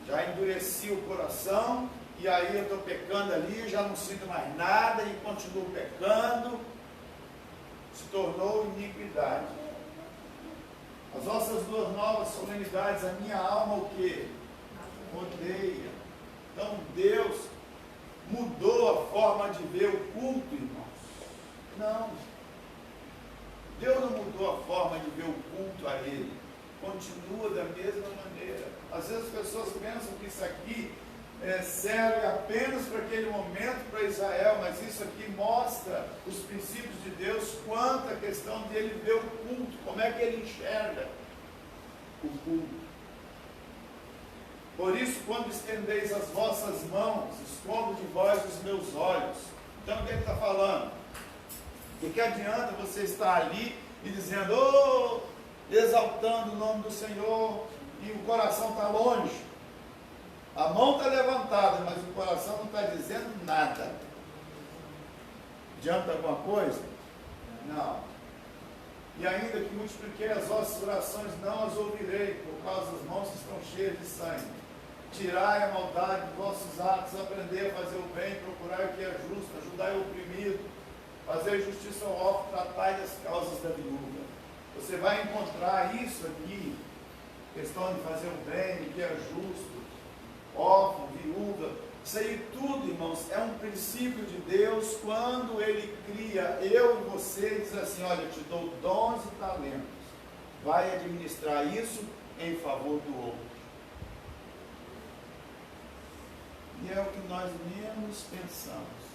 Já endureci o coração, e aí eu estou pecando ali, já não sinto mais nada e continuo pecando. Se tornou iniquidade. As vossas duas novas solenidades, a minha alma o quê? Odeia. Então Deus mudou a forma de ver o culto, irmãos. Não. Deus não mudou a forma de ver o culto a Ele. Continua da mesma maneira. Às vezes as pessoas pensam que isso aqui serve apenas para aquele momento para Israel, mas isso aqui mostra os princípios de Deus quanto à questão de Ele ver o culto, como é que Ele enxerga o culto. Por isso, quando estendeis as vossas mãos, escondo de vós os meus olhos. Então, o que ele está falando? O que adianta você estar ali e dizendo, oh, exaltando o nome do Senhor, e o coração está longe? A mão está levantada, mas o coração não está dizendo nada. Adianta alguma coisa? Não. E ainda que multipliquei as vossas orações, não as ouvirei, por causa das mãos que estão cheias de sangue. Tirai a maldade dos vossos atos, aprendei a fazer o bem, procurai o que é justo, ajudai o oprimido, fazer justiça ao órfão, tratai das causas da viúva. Você vai encontrar isso aqui, questão de fazer o bem, o que é justo, órfão, viúva. Isso aí tudo, irmãos, é um princípio de Deus quando Ele cria eu e você e diz assim, olha, eu te dou dons e talentos. Vai administrar isso em favor do outro. E é o que nós menos pensamos.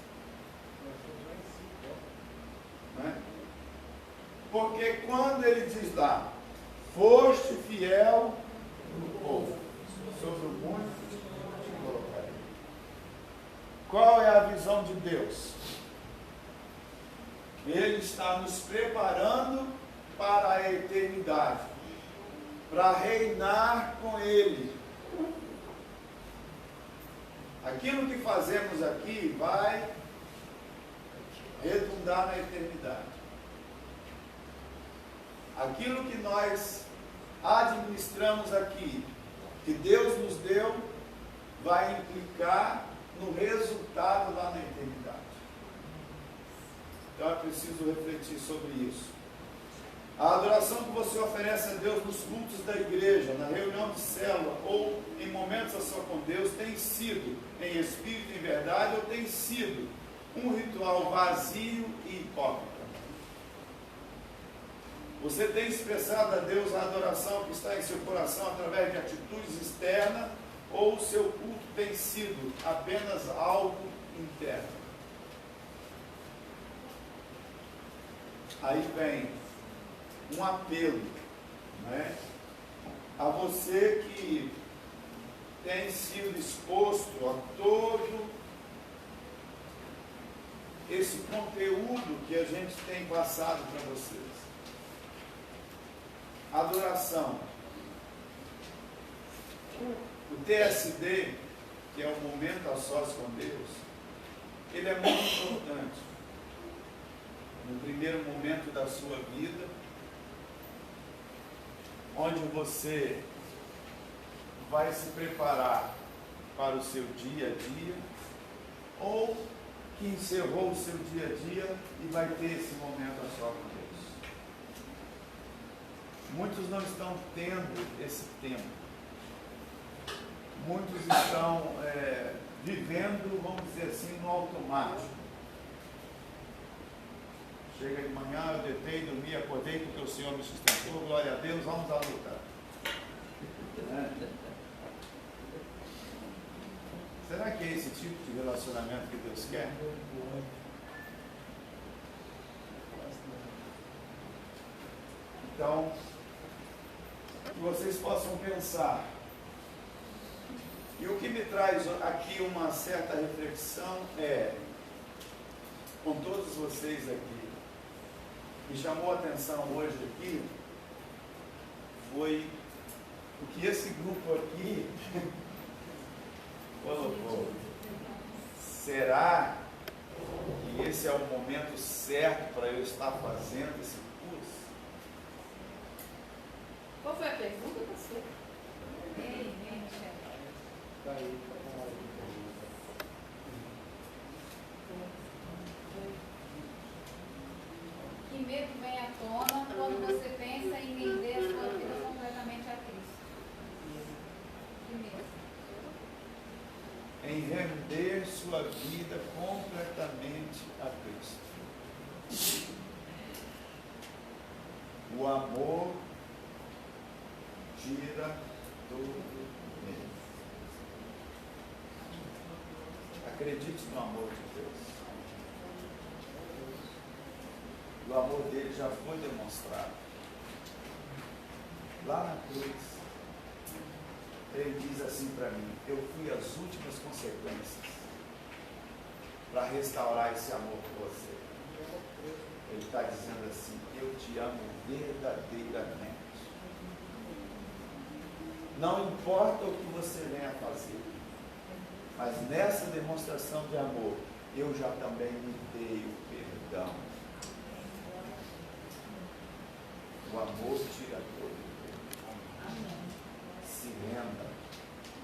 Né? Porque quando ele diz lá, foste fiel no pouco, sobre o muito te colocarei. Qual é a visão de Deus? Ele está nos preparando para a eternidade, para reinar com Ele. Aquilo que fazemos aqui vai redundar na eternidade. Aquilo que nós administramos aqui, que Deus nos deu, vai implicar no resultado lá na eternidade. Então é preciso refletir sobre isso. A adoração que você oferece a Deus nos cultos da igreja, na reunião de célula ou em momentos a só com Deus, tem sido em espírito e em verdade ou tem sido um ritual vazio e hipócrita? Você tem expressado a Deus a adoração que está em seu coração através de atitudes externas ou o seu culto tem sido apenas algo interno? Aí vem um apelo, né, a você que tem sido exposto a todo esse conteúdo que a gente tem passado para vocês. Adoração. O TSD, que é o momento a sós com Deus, ele é muito importante. No primeiro momento da sua vida, onde você vai se preparar para o seu dia a dia, ou que encerrou o seu dia a dia e vai ter esse momento a só com Deus. Muitos não estão tendo esse tempo. Muitos estão vivendo, vamos dizer assim, no automático. Chega de manhã, eu deitei, dormi, acordei porque o Senhor me sustentou, glória a Deus, vamos à luta. Será que é esse tipo de relacionamento que Deus quer? Então, que vocês possam pensar. E o que me traz aqui uma certa reflexão é, com todos vocês aqui, me chamou a atenção hoje aqui, foi o que esse grupo aqui colocou. Será que esse é o momento certo para eu estar fazendo esse curso? Qual foi a pergunta, pastor? Que medo vem à tona quando você pensa em render a sua vida completamente a Cristo? Que medo? Em render sua vida completamente a Cristo. O amor tira todo medo. Acredite no amor de Deus. O amor dele já foi demonstrado. Lá na cruz, ele diz assim para mim, eu fui as últimas consequências para restaurar esse amor por você. Ele está dizendo assim, eu te amo verdadeiramente. Não importa o que você venha fazer, mas nessa demonstração de amor, eu já também me dei o perdão. O amor tira todo o medo. Se renda.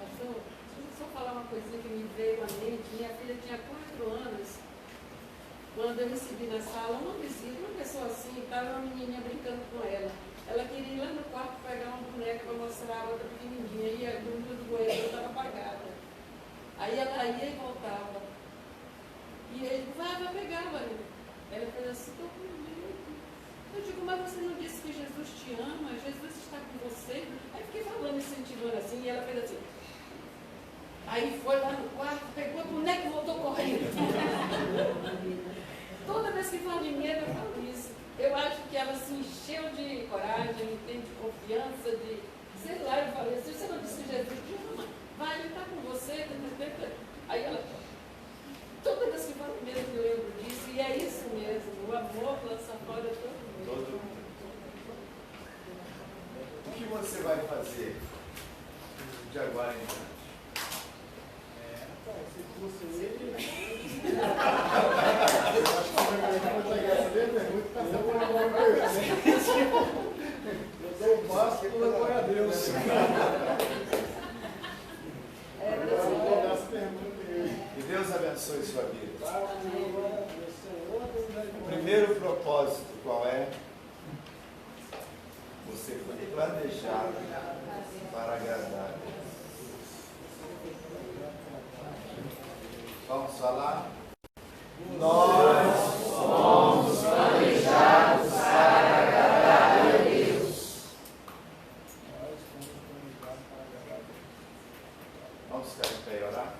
Pastor, deixa eu só falar uma coisinha que me veio à mente. Minha filha tinha 4 anos, quando eu recebi na sala uma visita, uma pessoa assim, estava uma menininha brincando com ela. Ela queria ir lá no quarto pegar uma boneca para mostrar a outra pequenininha, e a luz do banheiro estava apagada. Aí ela ia e voltava. E ele vai pegar, Maria. Ela fez assim, estou com medo. Eu digo, mas você não disse que Jesus te ama, Jesus está com você? Aí fiquei falando, incentivando assim, e ela fez assim. Aí foi lá no quarto, pegou a boneca e voltou correndo. Toda vez que fala de medo, eu falo isso. Eu acho que ela se encheu de coragem, de confiança, de... Sei lá, eu falei assim, você não disse que Jesus disse, vai, ele está com você. Aí ela... Toda vez que fala de medo, eu lembro disso. E é isso mesmo, o amor lança fora todo mundo. O que você vai fazer de agora em diante? Se fosse ele, eu dou o passo e glória a Deus. Que Deus abençoe sua vida. O primeiro propósito qual é? Você foi planejado para agradar a Deus. Vamos falar? Nós somos planejados para agradar a Deus. Vamos ficar em pé e orar?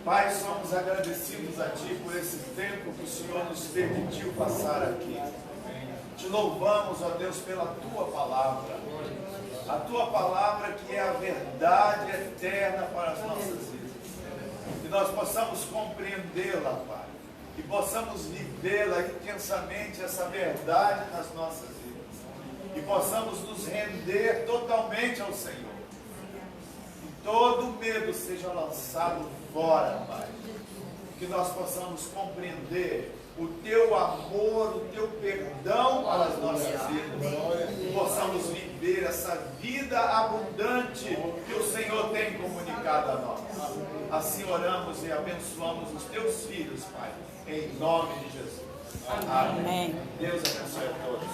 Pai, somos agradecidos a Ti por esse tempo que o Senhor nos permitiu passar aqui. Te louvamos, ó Deus, pela Tua palavra. A Tua palavra que é a verdade eterna para as nossas vidas. Que nós possamos compreendê-la, Pai. Que possamos vivê-la intensamente, essa verdade nas nossas vidas. E possamos nos render totalmente ao Senhor. Que todo medo seja lançado fora, Pai. Que nós possamos compreender o Teu amor, o Teu perdão para as nossas vidas. Que possamos viver essa vida abundante que o Senhor tem comunicado a nós. Assim oramos e abençoamos os Teus filhos, Pai. Em nome de Jesus. Amém. Deus abençoe a todos.